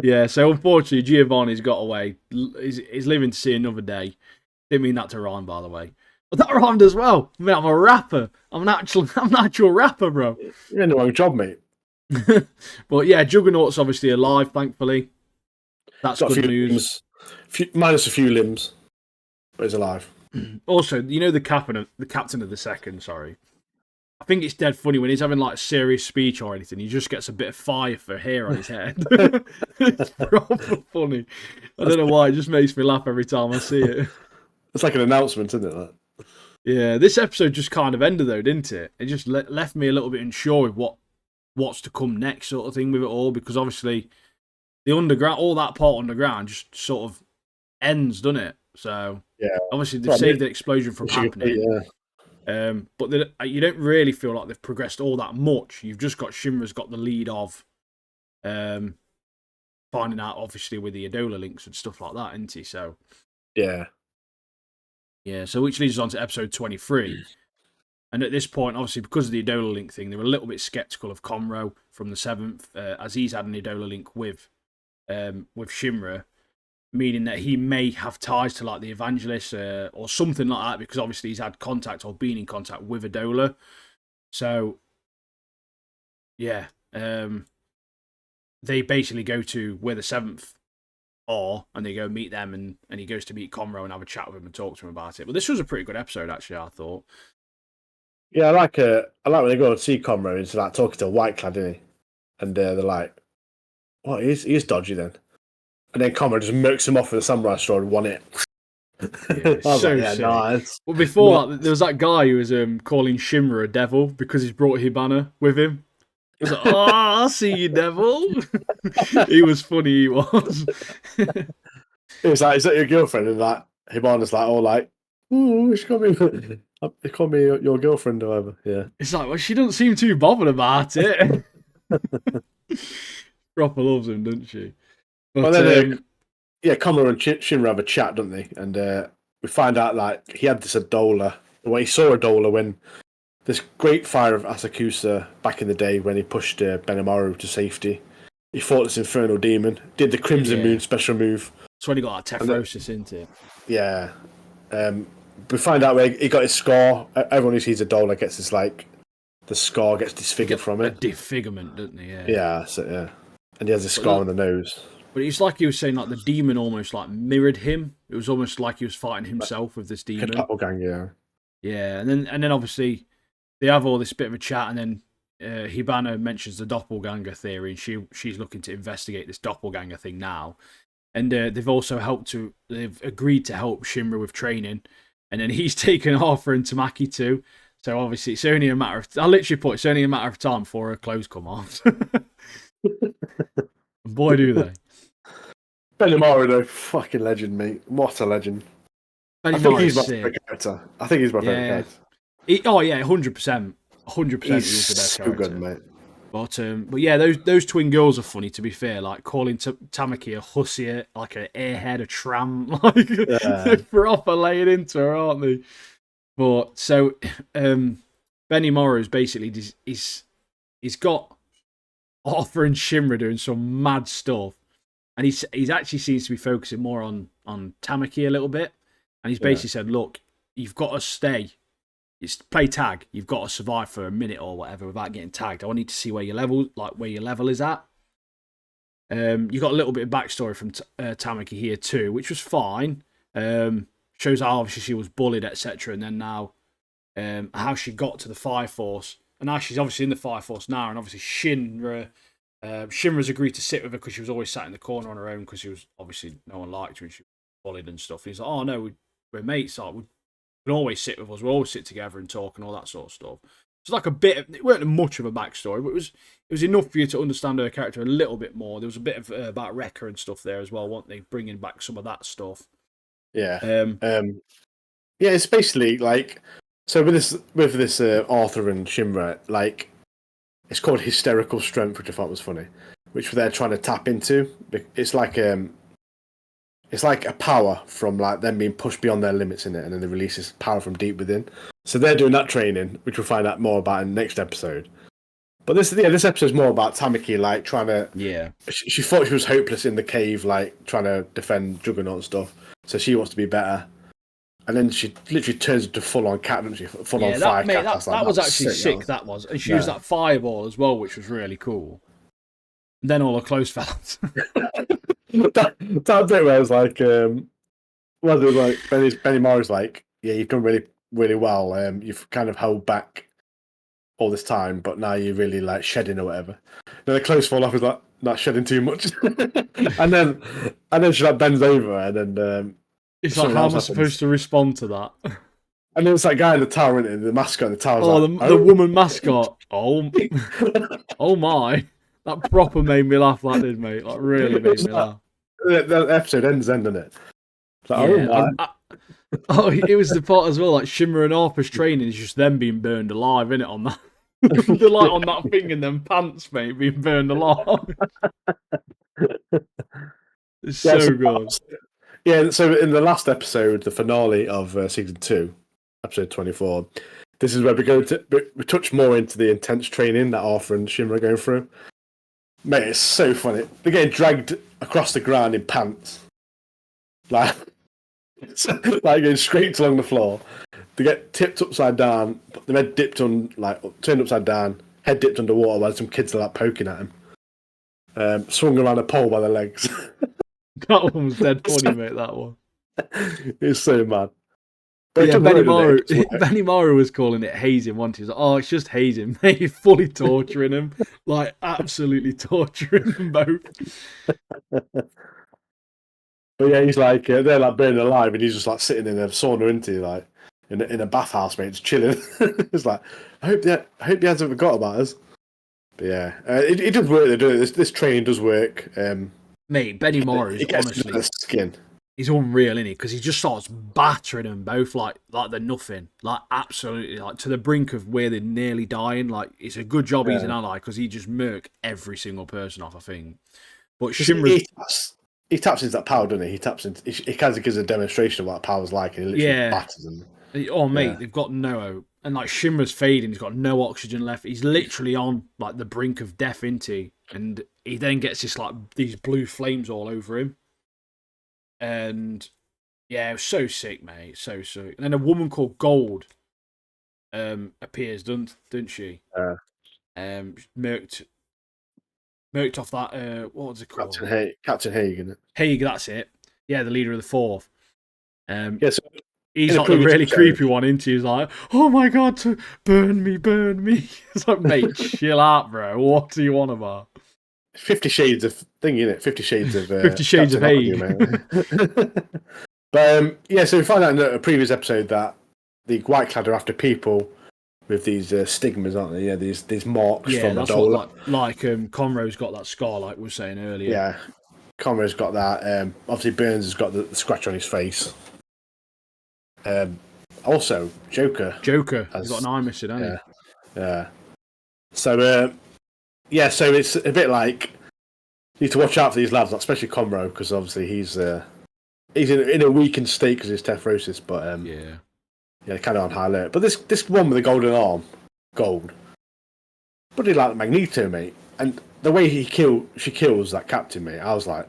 Speaker 1: Yeah, so unfortunately, Giovanni's got away. He's living to see another day. Didn't mean that to rhyme, by the way. But that rhymed as well. Mate, I'm a rapper. I'm an actual rapper, bro.
Speaker 2: You're in the wrong job, mate.
Speaker 1: But yeah, Juggernaut's obviously alive, thankfully. That's good news.
Speaker 2: Minus a few limbs, but he's alive.
Speaker 1: Also, you know the captain of the second, sorry. I think it's dead funny when he's having like a serious speech or anything. He just gets a bit of fire for hair on his head. It's proper funny. I don't know why. It just makes me laugh every time I see it.
Speaker 2: It's like an announcement, isn't it? That?
Speaker 1: Yeah, this episode just kind of ended though, didn't it? It just left me a little bit unsure with what's to come next, sort of thing with it all, because obviously the underground, all that part underground, just sort of ends, doesn't it? So
Speaker 2: yeah,
Speaker 1: obviously they've saved the explosion from happening.
Speaker 2: Yeah.
Speaker 1: But you don't really feel like they've progressed all that much. You've just got Shinra's got the lead of finding out, obviously, with the Adola links and stuff like that, isn't he? So
Speaker 2: yeah.
Speaker 1: So which leads us on to episode 23. And at this point, obviously, because of the Adola link thing, they were a little bit skeptical of Conroe from the 7th, as he's had an Adola link with Shinra, meaning that he may have ties to like the Evangelists or something like that, because obviously he's had contact or been in contact with Adola. So, yeah, they basically go to where the 7th are, and they go meet them, and he goes to meet Conroe and have a chat with him and talk to him about it. But this was a pretty good episode, actually, I thought.
Speaker 2: Yeah, I like when they go and see Conroe and he's like talking to a white clad, isn't he? And they're like, "What? He's dodgy then." And then Conroe just murks him off with a samurai sword and won it.
Speaker 1: Yeah, so
Speaker 2: like, nice.
Speaker 1: Well, before that, there was that guy who was calling Shinra a devil because he's brought Hibana with him. He was like, "Oh, I'll see you, devil." He was funny, he was.
Speaker 2: It was like, "Is that your girlfriend?" And like Hibana's like, "Oh, like, ooh, she called me your girlfriend or whatever." Yeah.
Speaker 1: It's like, well, she doesn't seem too bothered about it. Proper loves him, doesn't she? But
Speaker 2: then, Conroe and Shinra have a chat, don't they? And we find out like he had this Adola. Well, he saw Adola when this great fire of Asakusa back in the day when he pushed Benimaru to safety. He fought this infernal demon, did the Crimson Moon special move.
Speaker 1: That's when he got that Tefrosis, isn't it?
Speaker 2: Yeah. We find out where he got his scar. Everyone who sees Adola gets this like the scar gets disfigured from
Speaker 1: a
Speaker 2: it.
Speaker 1: disfigurement, doesn't he?
Speaker 2: Yeah, and he has a scar on the nose.
Speaker 1: But it's like he was saying, like the demon almost like mirrored him. It was almost like he was fighting himself with this demon.
Speaker 2: Doppelganger.
Speaker 1: Yeah, and then obviously they have all this bit of a chat, and then Hibana mentions the doppelganger theory, and she's looking to investigate this doppelganger thing now. And they've agreed to help Shinra with training, and then he's taken Arthur and Tamaki too. So obviously it's only a matter of it's only a matter of time before her clothes come off. Boy, do they.
Speaker 2: Benimaru, though, fucking legend, mate. What a legend. I think he's my favourite character. I think he's my favourite character.
Speaker 1: 100%. 100% he's the best character. Good, mate. But yeah, those twin girls are funny, to be fair. Like calling Tamaki a hussy, like an airhead, a tramp. Like, they're proper laying into her, aren't they? But so, Benimaru's basically, he's got Arthur and Shinra doing some mad stuff. And he's actually seems to be focusing more on Tamaki a little bit. And he's basically said, look, you've got to stay. It's play tag. You've got to survive for a minute or whatever without getting tagged. I want you to see where your level is at. You got a little bit of backstory from Tamaki here too, which was fine. Shows how obviously she was bullied, etc. And then now how she got to the Fire Force. And now she's obviously in the Fire Force now. And obviously Shinra's agreed to sit with her because she was always sat in the corner on her own because she was obviously no one liked her and she was bullied and stuff. And he's like, oh no, we're mates. Like, we can always sit with us. We always sit together and talk and all that sort of stuff. It's like it weren't much of a backstory, but it was enough for you to understand her character a little bit more. There was a bit of about Wrecker and stuff there as well, weren't they? Bringing back some of that stuff.
Speaker 2: Yeah. Yeah, it's basically like, so with this Arthur and Shinra, like, it's called hysterical strength, which I thought was funny, which they're trying to tap into. It's like a power from like them being pushed beyond their limits in it, and then they release this power from deep within. So they're doing that training, which we'll find out more about in the next episode. But this episode is more about Tamaki, like trying to.
Speaker 1: Yeah.
Speaker 2: She thought she was hopeless in the cave, like trying to defend Juggernaut and stuff. So she wants to be better. And then she literally turns into full-on cat, doesn't she? Full-on fire cat.
Speaker 1: That was actually sick, that was. And she used that fireball as well, which was really cool. And then all her clothes fell out.
Speaker 2: that bit where I was like, Benimaru's like, yeah, you've done really, really well. You've kind of held back all this time, but now you're really like shedding or whatever. Then the clothes fall off, is like, not shedding too much. and then she like bends over and then
Speaker 1: it's like, how am I supposed to respond to that?
Speaker 2: And then it's that guy in the tower, isn't it? The mascot in the tower.
Speaker 1: The woman mascot. Oh my. That proper made me laugh, that did, mate. Like, really made me laugh.
Speaker 2: The episode ends then, doesn't it? Like,
Speaker 1: it was the part as well, like Shinra and Arthur's training is just them being burned alive, innit, on that. They're like on that thing in them pants, mate, being burned alive. It's so good.
Speaker 2: Yeah, so in the last episode, the finale of season 2, episode 24, this is where we touch more into the intense training that Arthur and Shinra are going through. Mate, it's so funny. They're getting dragged across the ground in pants. Like going straight along the floor. They get tipped upside down, their head dipped turned upside down, head dipped underwater while some kids are like poking at him. Swung around a pole by the legs.
Speaker 1: That one was dead funny, mate, that one.
Speaker 2: It's so mad.
Speaker 1: But yeah, Benimaru was calling it hazing once. He was like, oh, it's just hazing, mate. He's fully torturing him. Like, absolutely torturing them both.
Speaker 2: But yeah, he's like, they're like burning alive, and he's just like sitting in a sauna, isn't he? Like, in a bathhouse, mate, just chilling. It's like, I hope he hasn't forgot about us. But yeah, it does work. This training does work.
Speaker 1: Mate, Benimaru is honestly
Speaker 2: skin.
Speaker 1: He's unreal, isn't he? Because he just starts battering them both like they're nothing, like absolutely, like to the brink of where they're nearly dying. Like, it's a good job he's an ally because he just murk every single person off, I think. But Shinra,
Speaker 2: he taps into that power, doesn't he? He taps into. He kind of gives a demonstration of what power's like, and he literally batters them.
Speaker 1: Oh mate, they've got no hope. And like Shinra's fading, he's got no oxygen left. He's literally on like the brink of death, isn't he? And he then gets these blue flames all over him. And yeah, it was so sick, mate. So sick. And then a woman called Gold appears, doesn't she?
Speaker 2: Uh,
Speaker 1: Murked off that. What was it called?
Speaker 2: Captain Hagen.
Speaker 1: Haig, that's it. Yeah, the leader of the fourth. Um,
Speaker 2: Yeah, so
Speaker 1: he's
Speaker 2: in a
Speaker 1: like the
Speaker 2: previous
Speaker 1: really
Speaker 2: episode,
Speaker 1: creepy one, isn't he? He's like, "Oh my god, burn me, burn me." It's like, mate, chill out, bro. What do you want about?
Speaker 2: 50 Shades of thing, innit? 50 Shades of
Speaker 1: 50 Shades of
Speaker 2: Captain Obvious,
Speaker 1: Haig.
Speaker 2: mate. But yeah, so we find out in a previous episode that the White Clad are after people with these stigmas, aren't they? Yeah, these marks
Speaker 1: Yeah,
Speaker 2: from
Speaker 1: that's what
Speaker 2: Adola.
Speaker 1: Conroe's got that scar, like we were saying earlier.
Speaker 2: Yeah, Conrad's got that. Obviously, Burns has got the scratch on his face. Also, Joker
Speaker 1: He's got an eye missing, hasn't
Speaker 2: yeah. So yeah, so it's a bit like you need to watch out for these lads, especially Conroe, because obviously he's in a weakened state because of his tephrosis, but
Speaker 1: he? Yeah.
Speaker 2: yeah, kind of on high alert. But this one with the golden arm, gold, bloody like Magneto, mate, and the way she kills that captain, mate. I was like,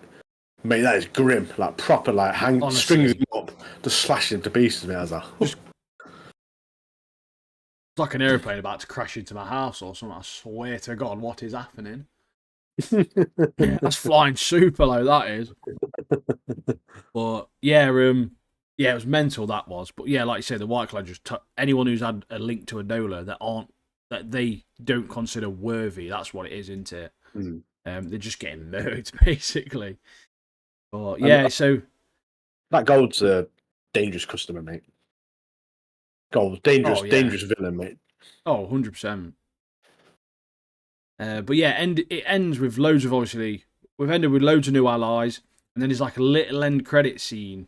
Speaker 2: mate, that is grim, like proper, like strings him up, just slashing him to pieces, mate. I was like,
Speaker 1: it's like an airplane about to crash into my house or something. I swear to God, what is happening? Yeah, that's flying super low. That is. But yeah, yeah, it was mental. That was. But yeah, like you say, the White Cloud just anyone who's had a link to Adola that they don't consider worthy. That's what it is, isn't it? They're just getting murdered basically. But yeah, so
Speaker 2: that Gold's a dangerous customer, mate. Gold, dangerous villain, mate.
Speaker 1: Oh, 100%. But yeah, it ends with loads of we've ended with loads of new allies, and then there's like a little end credit scene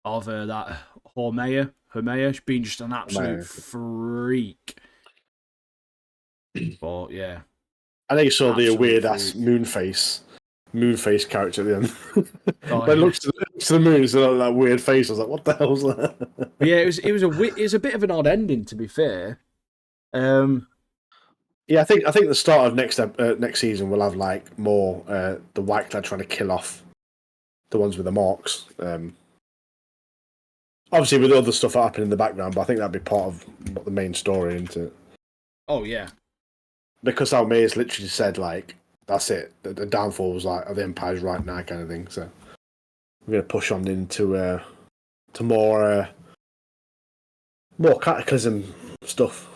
Speaker 1: of that Hormea being just an absolute freak. But yeah,
Speaker 2: I think you saw the weird ass Moonface character at the end. But looks to the moon, it's like that weird face. I was like, what the hell's that?
Speaker 1: But yeah, it was a bit of an odd ending, to be fair.
Speaker 2: Yeah, I think the start of next season will have like more the White Clad trying to kill off the ones with the marks. Obviously, with other stuff happening in the background, but I think that'd be part of what the main story, isn't it?
Speaker 1: Oh yeah, because
Speaker 2: Almeida's literally said like that's it. The downfall was like of the Empire's right now, kind of thing. So we're gonna push on into to more Cataclysm stuff.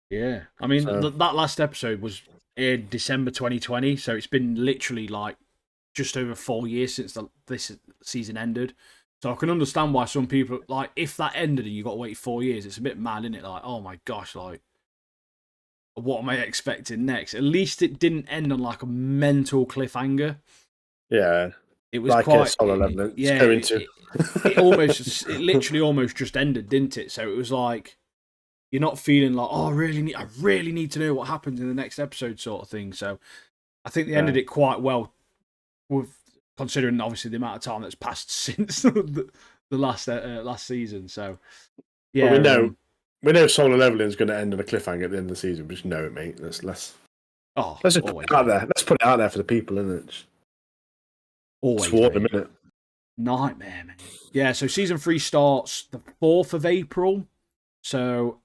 Speaker 1: Yeah, I mean that last episode was aired December 2020, so it's been literally like just over 4 years since this season ended. So I can understand why some people like if that ended and you got to wait 4 years, it's a bit mad, isn't it? Like, oh my gosh, like what am I expecting next? At least it didn't end on like a mental cliffhanger.
Speaker 2: Yeah,
Speaker 1: it was
Speaker 2: like
Speaker 1: quite
Speaker 2: Solo Leveling.
Speaker 1: Yeah, it literally almost just ended, didn't it? So it was like you're not feeling like, oh, I really need to know what happens in the next episode, sort of thing. So I think they ended it quite well, with considering obviously the amount of time that's passed since the last season. So yeah,
Speaker 2: but we know Solo Leveling is going to end on a cliffhanger at the end of the season. We just know it, mate. Let's just put it out there. Let's put it out there for the people, isn't it?
Speaker 1: Always
Speaker 2: swore a minute.
Speaker 1: Nightmare, man. Yeah, so season 3 starts the 4th of April. So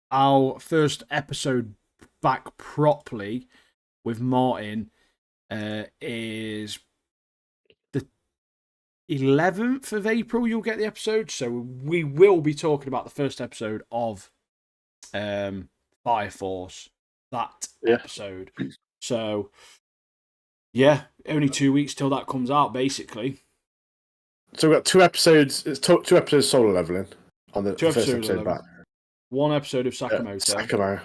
Speaker 1: our first episode back properly with Martin is the 11th of April. You'll get the episode. So we will be talking about the first episode of Fire Force. That episode. So yeah, only 2 weeks till that comes out, basically.
Speaker 2: So we've got 2 episodes. It's 2 episodes Solo Leveling on the first episode back.
Speaker 1: 1 episode of Sakamoto.
Speaker 2: Sakamoto.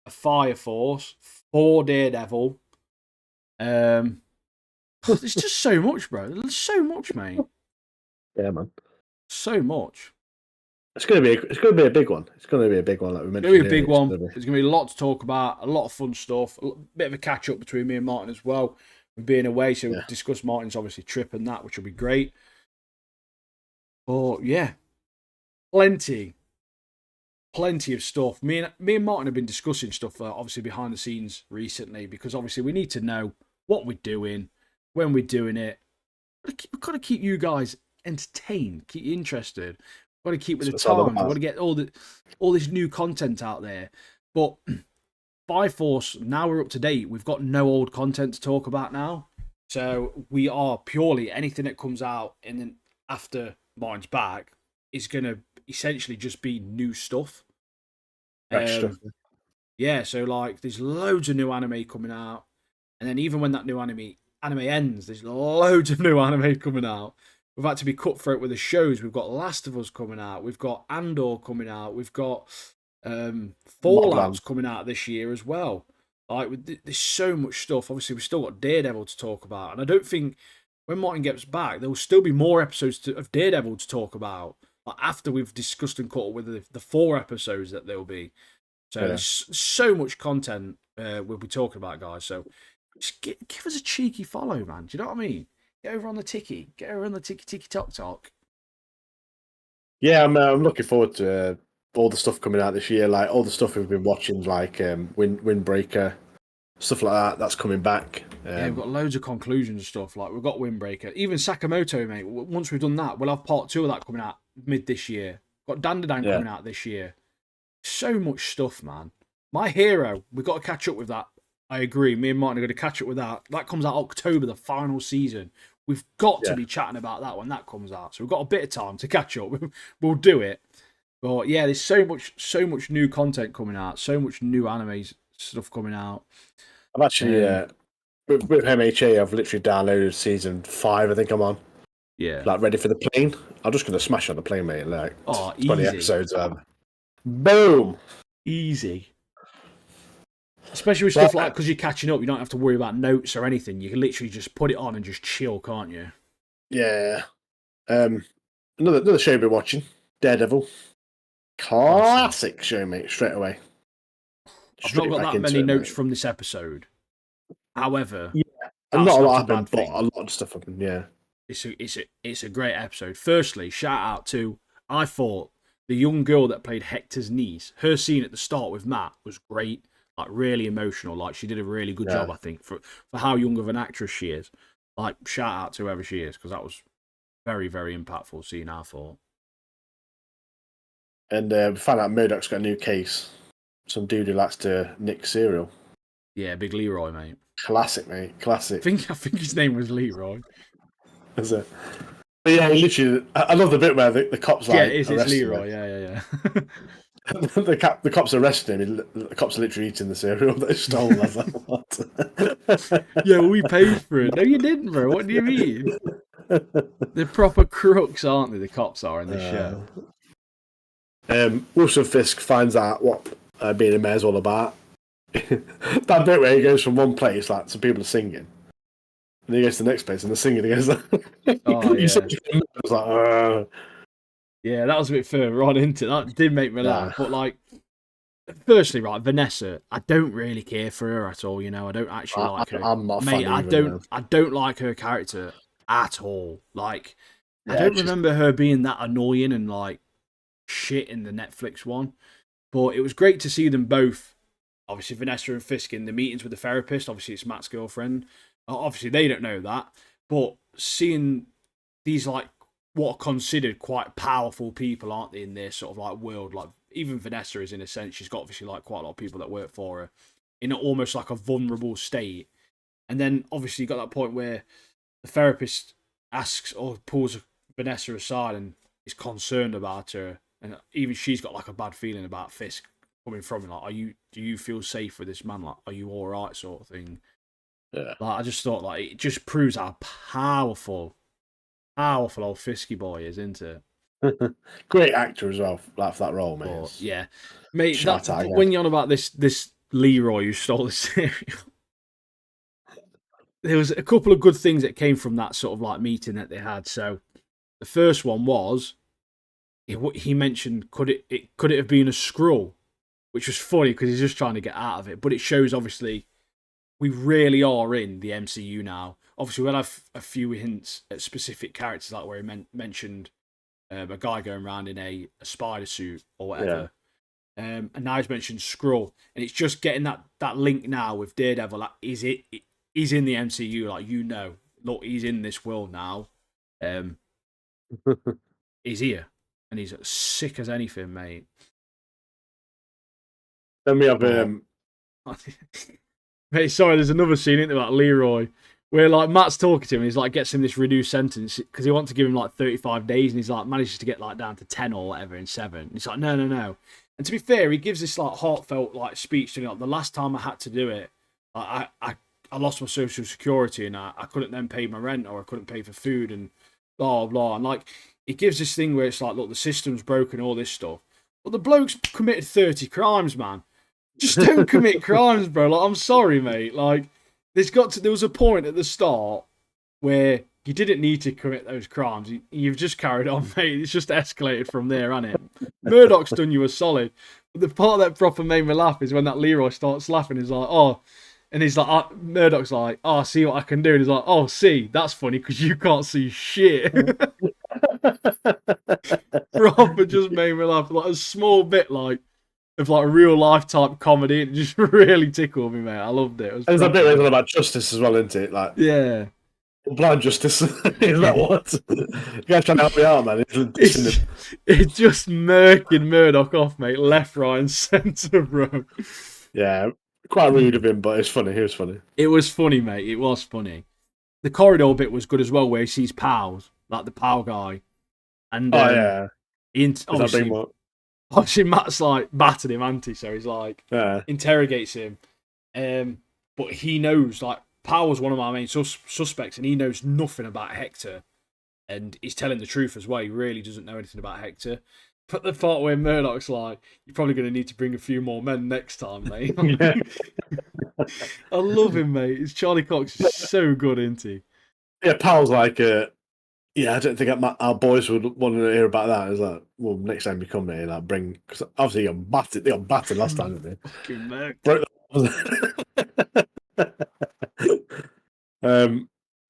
Speaker 1: A Fire Force. 4 Daredevil. There's just so much, bro. There's so much, mate.
Speaker 2: Yeah, man.
Speaker 1: So much.
Speaker 2: It's gonna be a big one. It's gonna be a big one, like we mentioned.
Speaker 1: It's gonna be a big one. There's gonna be a lot to talk about. A lot of fun stuff. A bit of a catch up between me and Martin as well. We're being away, so we'll discuss Martin's obviously trip and that, which will be great. But yeah, plenty of stuff. Me and Martin have been discussing stuff, obviously behind the scenes recently, because obviously we need to know what we're doing, when we're doing it. We've got to keep you guys entertained, keep you interested. Got to keep with
Speaker 2: That's
Speaker 1: the
Speaker 2: what it's all
Speaker 1: times. We've got
Speaker 2: about.
Speaker 1: to get all this new content out there. But by force, now we're up to date. We've got no old content to talk about now. So we are purely anything that comes out and then after Martin's back is going to essentially just be new stuff.
Speaker 2: Fresh stuff.
Speaker 1: Yeah, so like there's loads of new anime coming out, and then even when that new anime ends, there's loads of new anime coming out. We've had to be cutthroat with the shows. We've got Last of Us coming out. We've got Andor coming out. We've got
Speaker 2: Mobland.
Speaker 1: Fallout's coming out this year as well. Like there's so much stuff. Obviously, we've still got Daredevil to talk about, and I don't think when Martin gets back, there will still be more episodes of Daredevil to talk about. Like after we've discussed and caught up with the 4 episodes that there will be. So
Speaker 2: Yeah.
Speaker 1: there's so much content we'll be talking about, guys. So just give us a cheeky follow, man. Do you know what I mean? Get over on the Tiki. Get over on the Tiki Talk.
Speaker 2: Yeah, I'm looking forward to all the stuff coming out this year. Like all the stuff we've been watching, like Windbreaker, stuff like that. That's coming back.
Speaker 1: Yeah, we've got loads of conclusions and stuff. Like we've got Windbreaker, even Sakamoto, mate. Once we've done that, we'll have part 2 of that coming out mid this year. Got Dandadan
Speaker 2: Yeah.
Speaker 1: coming out this year. So much stuff, man. My Hero, we've got to catch up with that. I agree. Me and Martin are going to catch up with that. That comes out October, the final season. We've got to be chatting about that when that comes out. So we've got a bit of time to catch up. We'll do it. But yeah, there's so much new content coming out. So much new anime stuff coming out.
Speaker 2: I've actually with MHA, I've literally downloaded season 5. I think I'm on.
Speaker 1: Yeah.
Speaker 2: Like ready for the plane. I'm just gonna smash on the plane, mate. Like 20
Speaker 1: easy.
Speaker 2: episodes. Boom.
Speaker 1: Easy. Especially with stuff like because you're catching up, you don't have to worry about notes or anything. You can literally just put it on and just chill, can't you?
Speaker 2: Yeah. Another show we've been watching, Daredevil. Classic show, mate. Straight away.
Speaker 1: I've not got that many notes from this episode. However,
Speaker 2: not a lot happened, but a lot of stuff happened. Yeah.
Speaker 1: It's a great episode. Firstly, shout out to I thought the young girl that played Hector's niece. Her scene at the start with Matt was great. Like really emotional. Like she did a really good job, I think, for how young of an actress she is. Like shout out to whoever she is because that was very, very impactful scene, I thought.
Speaker 2: And we found out Murdoch's got a new case. Some dude who likes to nick cereal.
Speaker 1: Yeah, Big Leroy, mate.
Speaker 2: Classic, mate. Classic.
Speaker 1: I think his name was Leroy.
Speaker 2: Is it? But yeah, literally, I love the bit where the cops like
Speaker 1: it's Leroy. Yeah.
Speaker 2: the cops arrested him. The cops are literally eating the cereal that he stole. I was like, what?
Speaker 1: Yeah, well, we paid for it. No, you didn't, bro. What do you mean? They're proper crooks, aren't they? The cops are in this show.
Speaker 2: Wilson Fisk finds out what being a mayor's all about. That bit where he goes from one place, like some people are singing, and he goes to the next place and they're singing. He goes,
Speaker 1: "Oh yeah."
Speaker 2: I was like,
Speaker 1: yeah, that was a bit further on into that. Did make me laugh, but like, firstly, right, Vanessa, I don't really care for her at all. You know, I don't actually like her.
Speaker 2: I'm not.
Speaker 1: Mate, I don't like her character at all. Like, I don't remember her being that annoying and like shit in the Netflix one. But it was great to see them both. Obviously, Vanessa and Fisk in the meetings with the therapist. Obviously, it's Matt's girlfriend. Obviously, they don't know that. But seeing these, like, what are considered quite powerful people, aren't they, in their sort of, like, world? Like, even Vanessa is, in a sense, she's got, obviously, like, quite a lot of people that work for her in almost, like, a vulnerable state. And then, obviously, you got that point where the therapist asks or pulls Vanessa aside and is concerned about her. And even she's got, like, a bad feeling about Fisk. Coming from like, do you feel safe with this man? Like, are you all right, sort of thing?
Speaker 2: Yeah.
Speaker 1: Like, I just thought like it just proves how powerful old Fisky boy is, isn't it?
Speaker 2: Great actor as well, like for that role, mate.
Speaker 1: But, yeah, mate. When you're on about this Leroy who stole the cereal, there was a couple of good things that came from that sort of like meeting that they had. So the first one was he mentioned could it have been a Skrull? Which was funny because he's just trying to get out of it. But it shows, obviously, we really are in the MCU now. Obviously, we'll have a few hints at specific characters, like where he mentioned a guy going around in a spider suit or whatever. Yeah. And now he's mentioned Skrull. And it's just getting that link now with Daredevil. Like, he's in the MCU. Like, you know, look, he's in this world now. He's here. and he's sick as anything, mate.
Speaker 2: Then we have
Speaker 1: Mate, sorry, there's another scene in there about Leroy where like Matt's talking to him. He's like gets him this reduced sentence because he wants to give him like 35 days, and he's like manages to get like down to 10 or whatever in 7. He's like, no. And to be fair, he gives this like heartfelt like speech to him. Like, the last time I had to do it, I lost my social security, and I couldn't then pay my rent, or I couldn't pay for food, and blah blah. And like he gives this thing where it's like, look, the system's broken, all this stuff. But the bloke's committed 30 crimes, man. Just don't commit crimes, bro. Like, I'm sorry, mate. Like, there was a point at the start where you didn't need to commit those crimes. You've just carried on, mate. It's just escalated from there, hasn't it? Murdoch's done you a solid. But the part that proper made me laugh is when that Leroy starts laughing. He's like, oh, and he's like, Murdoch's like, oh, see what I can do. And he's like, oh, see, that's funny because you can't see shit. Proper just made me laugh. Like a small bit, like, of like a real life type comedy. It just really tickled me, mate. I loved it.
Speaker 2: There's a bit where it's all about justice as well, isn't it? Like,
Speaker 1: yeah,
Speaker 2: blind justice. Is that what? You guys trying to help me out, man.
Speaker 1: It's just murking Murdoch off, mate. Left, right, and centre, bro.
Speaker 2: Yeah, quite rude of him, but it's funny. He was funny.
Speaker 1: It was funny, mate. It was funny. The corridor bit was good as well, where he sees pals, like the pal guy. And
Speaker 2: yeah,
Speaker 1: obviously Matt's like battered him, hasn't he? So he's like interrogates him, but he knows like Pal was one of my main suspects, and he knows nothing about Hector, and he's telling the truth as well. He really doesn't know anything about Hector. But the part where Murdoch's like, "You're probably going to need to bring a few more men next time, mate." I love him, mate. It's Charlie Cox is so good, isn't he?
Speaker 2: Yeah, Pal's like, yeah, I don't think our boys would want to hear about that. It's like, well, next time you come here, like, bring, because obviously they got battered last time, didn't they?
Speaker 1: Fucking Merc.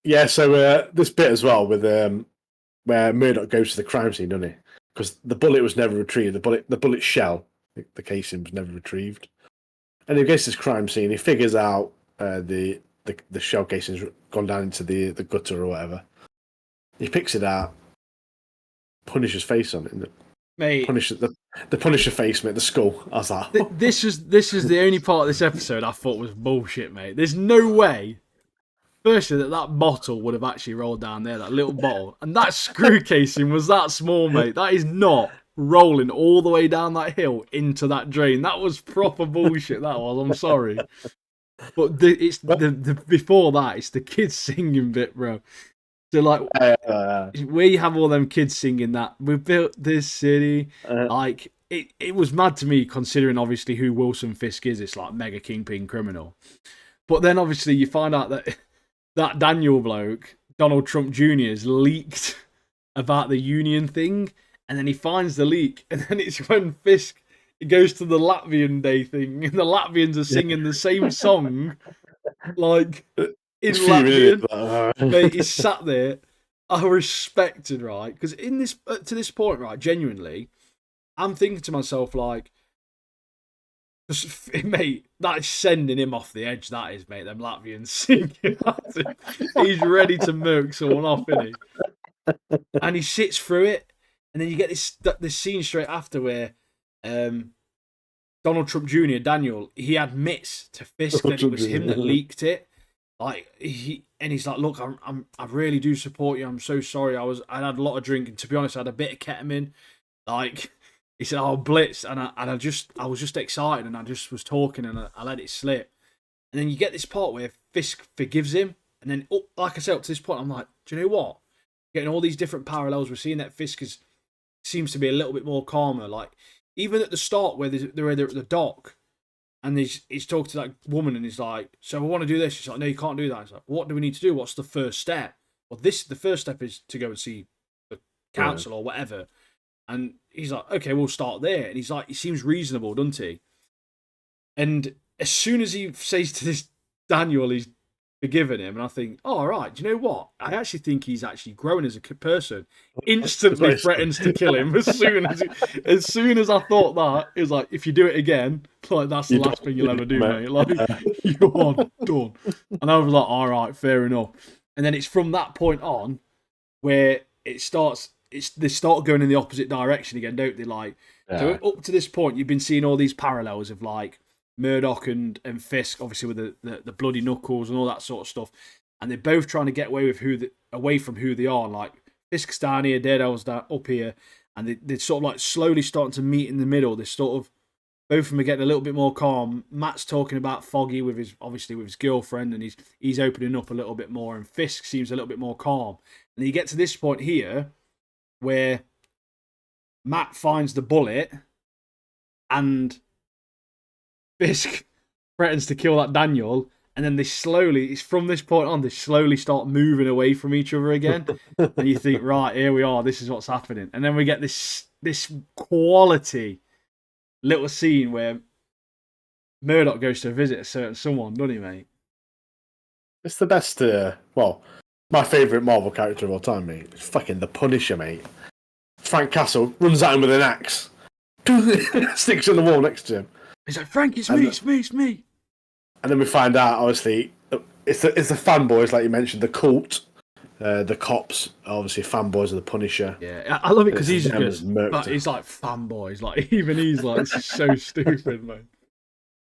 Speaker 2: Yeah, so this bit as well with where Murdoch goes to the crime scene, doesn't he? Because the bullet was never retrieved. The bullet shell, the casing was never retrieved. And he goes to this crime scene. He figures out the shell casing's gone down into the gutter or whatever. He picks it out, Punisher's face on it,
Speaker 1: mate.
Speaker 2: The Punisher face, mate. The skull. I was like,
Speaker 1: this is the only part of this episode I thought was bullshit, mate. There's no way. Firstly, that bottle would have actually rolled down there, that little bottle, and that screw casing was that small, mate. That is not rolling all the way down that hill into that drain. That was proper bullshit. That was. I'm sorry, but it's the before that. It's the kids singing bit, bro. So like where you have all them kids singing that we built this city, like it was mad to me considering obviously who Wilson Fisk is. It's like mega kingpin criminal, but then obviously you find out that Daniel bloke, Donald Trump Jr. has leaked about the union thing, and then he finds the leak, and then it's when Fisk goes to the Latvian Day thing, and the Latvians are singing the same song, like. In Latvian, mate, he's sat there. I respected, right? Because in this to this point, right, genuinely, I'm thinking to myself like, mate, that is sending him off the edge. That is, mate. Them Latvians singing. He's ready to murk someone off, isn't he? And he sits through it, and then you get this scene straight after where Donald Trump Jr. Daniel he admits to Fisk that it was him that leaked it. Like he's like, look, I really do support you. I'm so sorry. I had a lot of drink, and to be honest, I had a bit of ketamine. Like he said, I blitzed, and I was just excited, and I just was talking, and I let it slip. And then you get this part where Fisk forgives him, and then like I said, up to this point, I'm like, do you know what? Getting all these different parallels, we're seeing that Fisk seems to be a little bit more calmer. Like even at the start where they're at the dock. And he's talking to that woman, and he's like, "So I want to do this." She's like, "No, you can't do that." He's like, "What do we need to do? What's the first step?" Well, the first step is to go and see the council or whatever. And he's like, "Okay, we'll start there." And he's like, he seems reasonable, doesn't he? And as soon as he says to this Daniel, he's forgiven him, and I think, oh, all right, do you know what? I actually think he's actually growing as a person. Instantly threatens to kill him as soon as I thought that. It was like, if you do it again, like that's the last thing you'll ever do, mate. Like you're done. And I was like, all right, fair enough. And then it's from that point on where it starts. they start going in the opposite direction again, don't they? Like, so up to this point, you've been seeing all these parallels of like Murdoch and Fisk, obviously with the bloody knuckles and all that sort of stuff, and they're both trying to get away with away from who they are. Like Fisk's down here, Daredevil's down up here, and they're sort of like slowly starting to meet in the middle. They're sort of both of them are getting a little bit more calm. Matt's talking about Foggy with his girlfriend, and he's opening up a little bit more, and Fisk seems a little bit more calm. And you get to this point here where Matt finds the bullet and Fisk threatens to kill that Daniel, and then it's from this point on, they slowly start moving away from each other again. And you think, right, here we are, this is what's happening. And then we get this quality little scene where Murdoch goes to visit a certain someone, doesn't he, mate?
Speaker 2: It's the best, my favourite Marvel character of all time, mate. It's fucking the Punisher, mate. Frank Castle runs at him with an axe, sticks on the wall next to him.
Speaker 1: He's like, Frank, it's me.
Speaker 2: And then we find out, obviously, it's the fanboys, like you mentioned, the cult, the cops, obviously fanboys of the Punisher.
Speaker 1: Yeah, I love it because he's like fanboys. Like, even he's like, this is so stupid, man.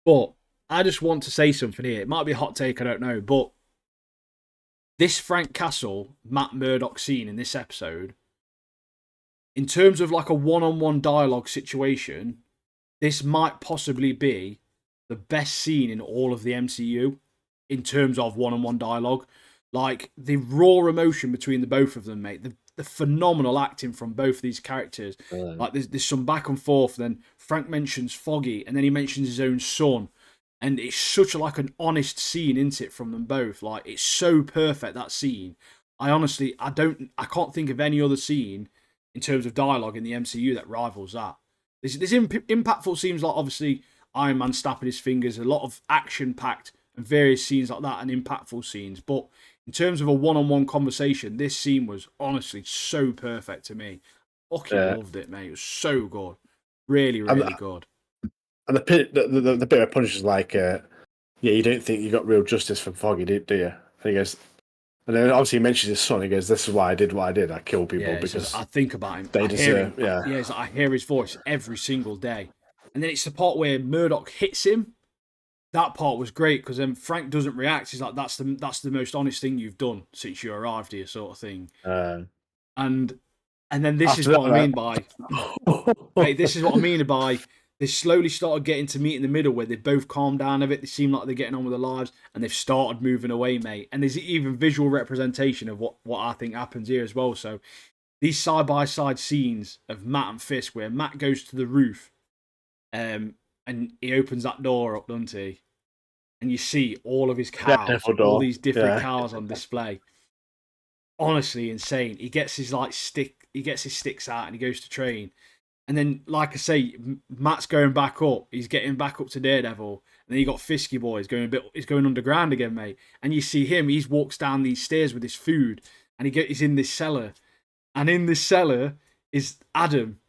Speaker 1: But I just want to say something here. It might be a hot take, I don't know, but this Frank Castle, Matt Murdock scene in this episode, in terms of like a one-on-one dialogue situation, this might possibly be the best scene in all of the MCU in terms of one-on-one dialogue. Like, the raw emotion between the both of them, mate. The phenomenal acting from both of these characters. Like, there's some back and forth. Then Frank mentions Foggy, and then he mentions his own son. And it's such like an honest scene, isn't it, from them both? Like, it's so perfect, that scene. I can't think of any other scene in terms of dialogue in the MCU that rivals that. There's impactful scenes like, obviously, Iron Man snapping his fingers, a lot of action-packed and various scenes like that, and impactful scenes. But in terms of a one-on-one conversation, this scene was honestly so perfect to me. Fucking loved it, mate. It was so good. Really, really good.
Speaker 2: And the bit of Punisher's like, you don't think you got real justice from Foggy, do you? And he goes, and then obviously he mentions his son. He goes, "This is why I did what I did. I kill people because
Speaker 1: I think about him.
Speaker 2: They deserve." Yeah,
Speaker 1: it's like, I hear his voice every single day. And then it's the part where Murdoch hits him. That part was great because then Frank doesn't react. He's like, "That's the most honest thing you've done since you arrived here," sort of thing. And then this is what I mean by, mate, this is what I mean by. They slowly started getting to meet in the middle where they both calmed down a bit. They seem like they're getting on with their lives, and they've started moving away, mate. And there's even visual representation of what I think happens here as well. So these side-by-side scenes of Matt and Fisk, where Matt goes to the roof, and he opens that door up, doesn't he? And you see all of his cows, all these different cows on display. Honestly, insane. He gets his sticks out, and he goes to train. And then, like I say, Matt's going back up. He's getting back up to Daredevil. And then you got Fisky Boy. He's going underground again, mate. And you see him. He walks down these stairs with his food, and he's in this cellar. And in this cellar is Adam,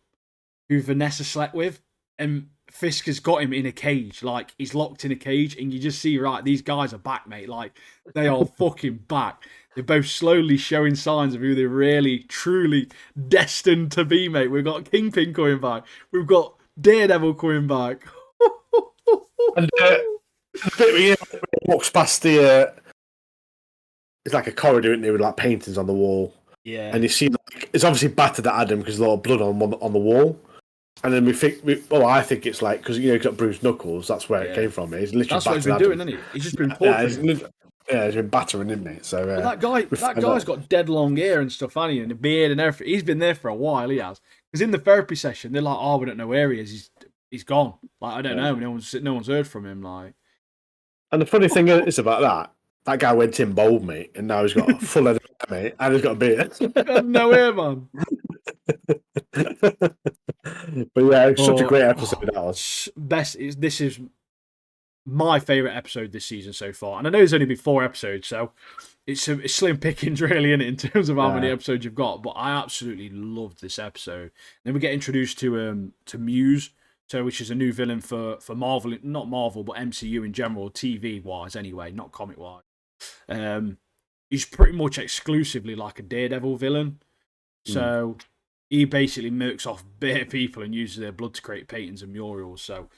Speaker 1: who Vanessa slept with, and Fisk has got him in a cage. Like, he's locked in a cage, and you just see, right, these guys are back, mate. Like, they are fucking back. They're both slowly showing signs of who they're really, truly destined to be, mate. We've got Kingpin coming back. We've got Daredevil coming back.
Speaker 2: And the bit where he walks past the... it's like a corridor, isn't it, with like paintings on the wall.
Speaker 1: Yeah.
Speaker 2: And you see, like, it's obviously battered at Adam because there's a lot of blood on the wall. And then I think it's like, because, he's got bruised knuckles. That's where it came from. He's literally
Speaker 1: that's what he's been doing, isn't he? He's just been torturing.
Speaker 2: He's been battering, isn't he? So
Speaker 1: that guy's got dead long hair and stuff, hasn't he? And a beard and everything. He's been there for a while, he has. Because in the therapy session, they're like, "Oh, we don't know where he is. He's gone. Like, I don't know. No one's heard from him." Like,
Speaker 2: and the funny thing is about that guy went in bold, mate, and now he's got a full head of hair, mate, and he's got a beard.
Speaker 1: No hair, man.
Speaker 2: But yeah, it's such a great episode. That was
Speaker 1: this is my favourite episode this season so far. And I know there's only been 4 episodes, so it's slim pickings, really, in terms of how many episodes you've got. But I absolutely loved this episode. Then we get introduced to Muse, which is a new villain for Marvel, not Marvel, but MCU in general, TV-wise anyway, not comic-wise. He's pretty much exclusively like a Daredevil villain. So he basically murks off bare people and uses their blood to create paintings and murals. So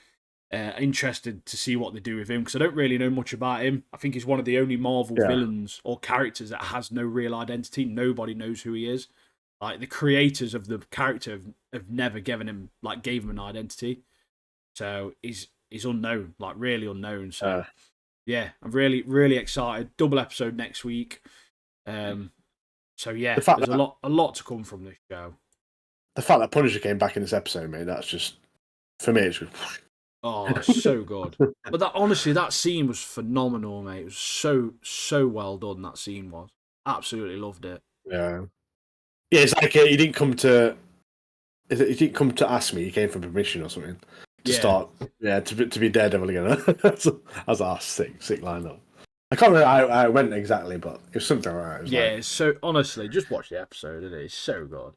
Speaker 1: interested to see what they do with him, because I don't really know much about him. I think he's one of the only Marvel villains or characters that has no real identity. Nobody knows who he is. Like, the creators of the character have never given him, like, gave him an identity. So he's unknown, like, really unknown. So yeah, I'm really, really excited. Double episode next week. So yeah, there's a lot to come from this show.
Speaker 2: The fact that Punisher came back in this episode, mate, that's just, for me, it's just...
Speaker 1: Oh, it's so good. But that, honestly, that scene was phenomenal, mate. It was so well done, that scene was. Absolutely loved it.
Speaker 2: Yeah. Yeah, it's like he didn't come to... He didn't come to ask me, he came for permission or something. To start, to be Daredevil again. I was like, sick lineup. I can't remember how it went exactly, but it was something like that.
Speaker 1: Yeah, so honestly, just watch the episode, it's so good.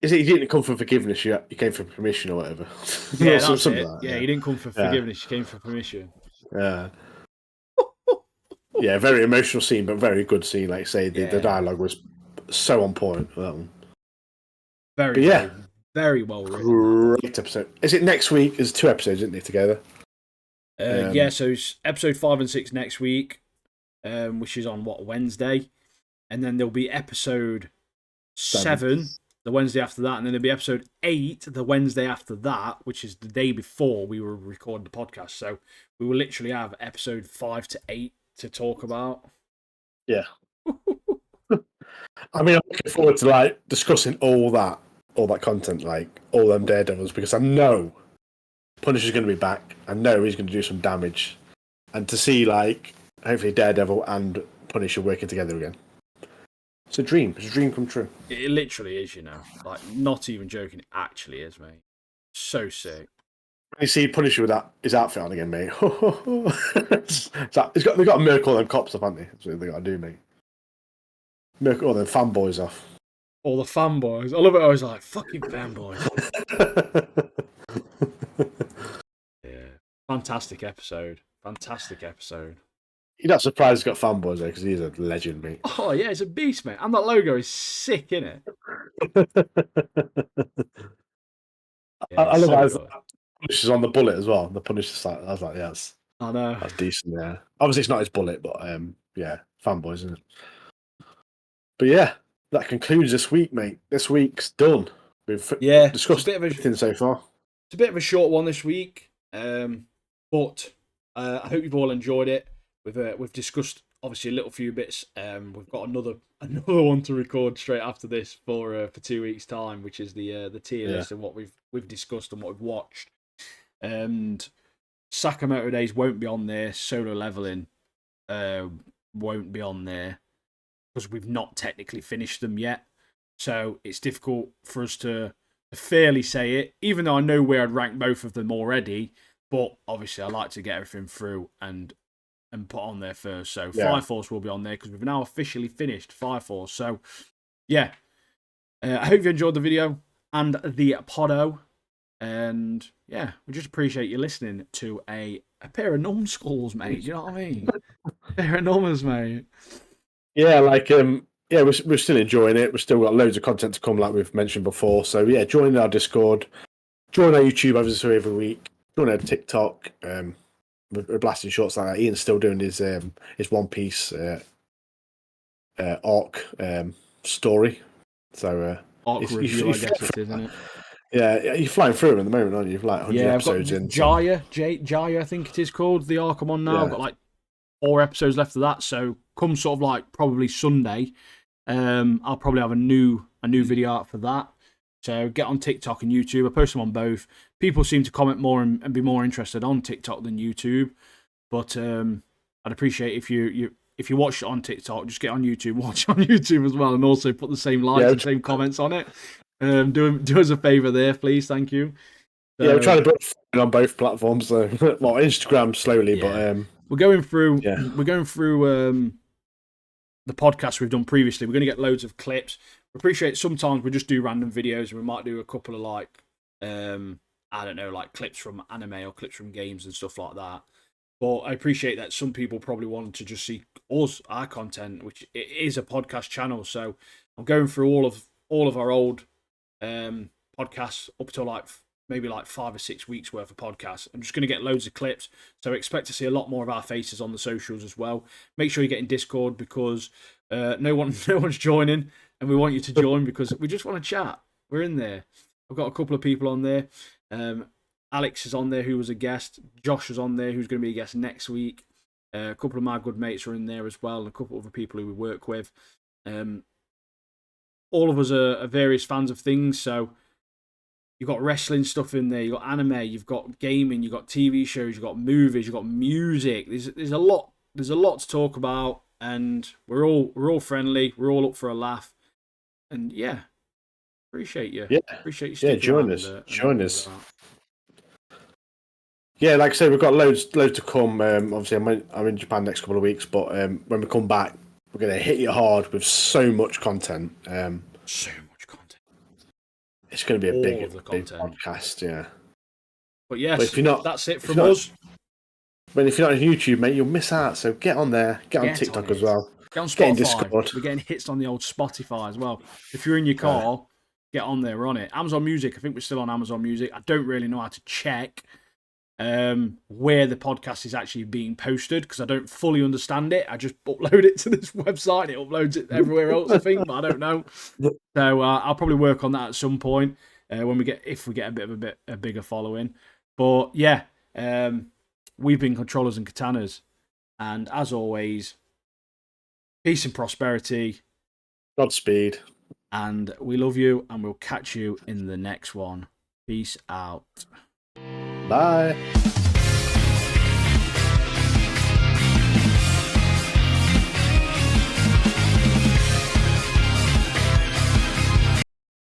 Speaker 2: Is it he didn't come for forgiveness, he came for permission or whatever?
Speaker 1: Yeah, that's it. He didn't come for forgiveness, he came for permission.
Speaker 2: Yeah. Yeah, very emotional scene, but very good scene. Like I say, the dialogue was so on point for that one.
Speaker 1: Very well written.
Speaker 2: Great episode. Is it next week? There's 2 episodes, isn't it, together?
Speaker 1: Yeah, so it's episode 5 and 6 next week, which is on Wednesday, and then there'll be episode 7 the Wednesday after that, and then there'll be episode 8 the Wednesday after that, which is the day before we were recording the podcast. So we will literally have episode 5 to 8 to talk about.
Speaker 2: Yeah. I mean, I'm looking forward to like discussing all that content, like all them Daredevils, because I know Punisher's going to be back. I know he's going to do some damage, and to see like hopefully Daredevil and Punisher working together again. It's a dream. It's a dream come true.
Speaker 1: It literally is, like, not even joking. It actually is, mate. So sick.
Speaker 2: When you see Punisher with his outfit on again, mate. They've got to milk all them cops up, haven't they? That's what they got to do, mate. Milk all them fanboys off.
Speaker 1: All the fanboys. I love it. I was like, fucking fanboys. Yeah. Fantastic episode. You're
Speaker 2: not surprised he's got fanboys though, because he's a legend, mate.
Speaker 1: Oh yeah, it's a beast, mate. And that logo is sick, innit?
Speaker 2: I love how Punisher's on the bullet as well. The Punisher side. I was like, yeah,
Speaker 1: I know.
Speaker 2: That's decent, yeah. Obviously, it's not his bullet, but yeah, fanboys, isn't it? But yeah, that concludes this week, mate. This week's done. We've discussed everything so far.
Speaker 1: It's a bit of a short one this week, but I hope you've all enjoyed it. We've discussed obviously a little few bits. We've got another one to record straight after this for 2 weeks' time, which is the tier list and what we've discussed and what we've watched. And Sakamoto Days won't be on there. Solo Leveling won't be on there because we've not technically finished them yet. So it's difficult for us to fairly say it, even though I know where I'd rank both of them already. But obviously, I like to get everything through and put on there first. So Fire Force will be on there because we've now officially finished Fire Force. So yeah, I hope you enjoyed the video and the podo. And yeah, we just appreciate you listening to a pair of numbskulls, mate. Do you know what I mean? A pair of numbers, mate.
Speaker 2: Yeah, we're still enjoying it. We've still got loads of content to come, like we've mentioned before. So yeah, join our Discord, join our YouTube obviously every week, join our TikTok. We're blasting shorts like that. Ian's still doing his One Piece arc story. So
Speaker 1: arc review, I guess it is, isn't it?
Speaker 2: Yeah, you're flying through them at the moment, aren't you? You've like 100 episodes in.
Speaker 1: Jaya, I think it is called, the arc I'm on now. I've got like 4 episodes left of that. So come sort of like probably Sunday, I'll probably have a new video out for that. So get on TikTok and YouTube. I post them on both. People seem to comment more and be more interested on TikTok than YouTube. But I'd appreciate if you watch it on TikTok, just get on YouTube, watch it on YouTube as well, and also put the same likes and same comments on it. Do us a favour there, please. Thank you. So,
Speaker 2: we're trying to put it on both platforms. So well, Instagram slowly, but
Speaker 1: we're going through. We're going through the podcast we've done previously. We're going to get loads of clips. We appreciate sometimes we just do random videos, and we might do a couple of like I don't know, like clips from anime or clips from games and stuff like that. But I appreciate that some people probably want to just see our content, which it is a podcast channel. So I'm going through all of our old podcasts up to like maybe like 5 or 6 weeks worth of podcasts. I'm just going to get loads of clips, so expect to see a lot more of our faces on the socials as well. Make sure you get in Discord because no one's joining, and we want you to join because we just want to chat. We're in there. I've got a couple of people on there. Alex is on there, who was a guest. Josh is on there, who's going to be a guest next week. A couple of my good mates are in there as well, and a couple of other people who we work with. All of us are various fans of things, so you've got wrestling stuff in there, you've got anime, you've got gaming, you've got TV shows, you've got movies, you've got music. There's a lot to talk about, and we're all friendly, we're all up for a laugh, and yeah, appreciate you.
Speaker 2: Yeah,
Speaker 1: Appreciate you sticking
Speaker 2: join
Speaker 1: around
Speaker 2: us.
Speaker 1: and
Speaker 2: Join us. Yeah, like I say, we've got loads to come. Obviously, I'm in Japan next couple of weeks, but when we come back, we're going to hit you hard with so much content.
Speaker 1: So much content.
Speaker 2: It's going to be a big
Speaker 1: content.
Speaker 2: podcast, yeah.
Speaker 1: But yes,
Speaker 2: but if you're not,
Speaker 1: that's it from us.
Speaker 2: But if you're not on YouTube, mate, you'll miss out. So get on there. Get on TikTok as well.
Speaker 1: Get on Spotify.
Speaker 2: Get in Discord.
Speaker 1: We're getting hits on the old Spotify as well. If you're in your car, get on there. We're on it. Amazon Music. I think we're still on Amazon Music. I don't really know how to check where the podcast is actually being posted because I don't fully understand it. I just upload it to this website and it uploads it everywhere else, I think, but I don't know. So I'll probably work on that at some point if we get a bigger following. But yeah, we've been Controllers and Katanas, and as always, peace and prosperity.
Speaker 2: Godspeed.
Speaker 1: And we love you, and we'll catch you in the next one. Peace out.
Speaker 2: Bye.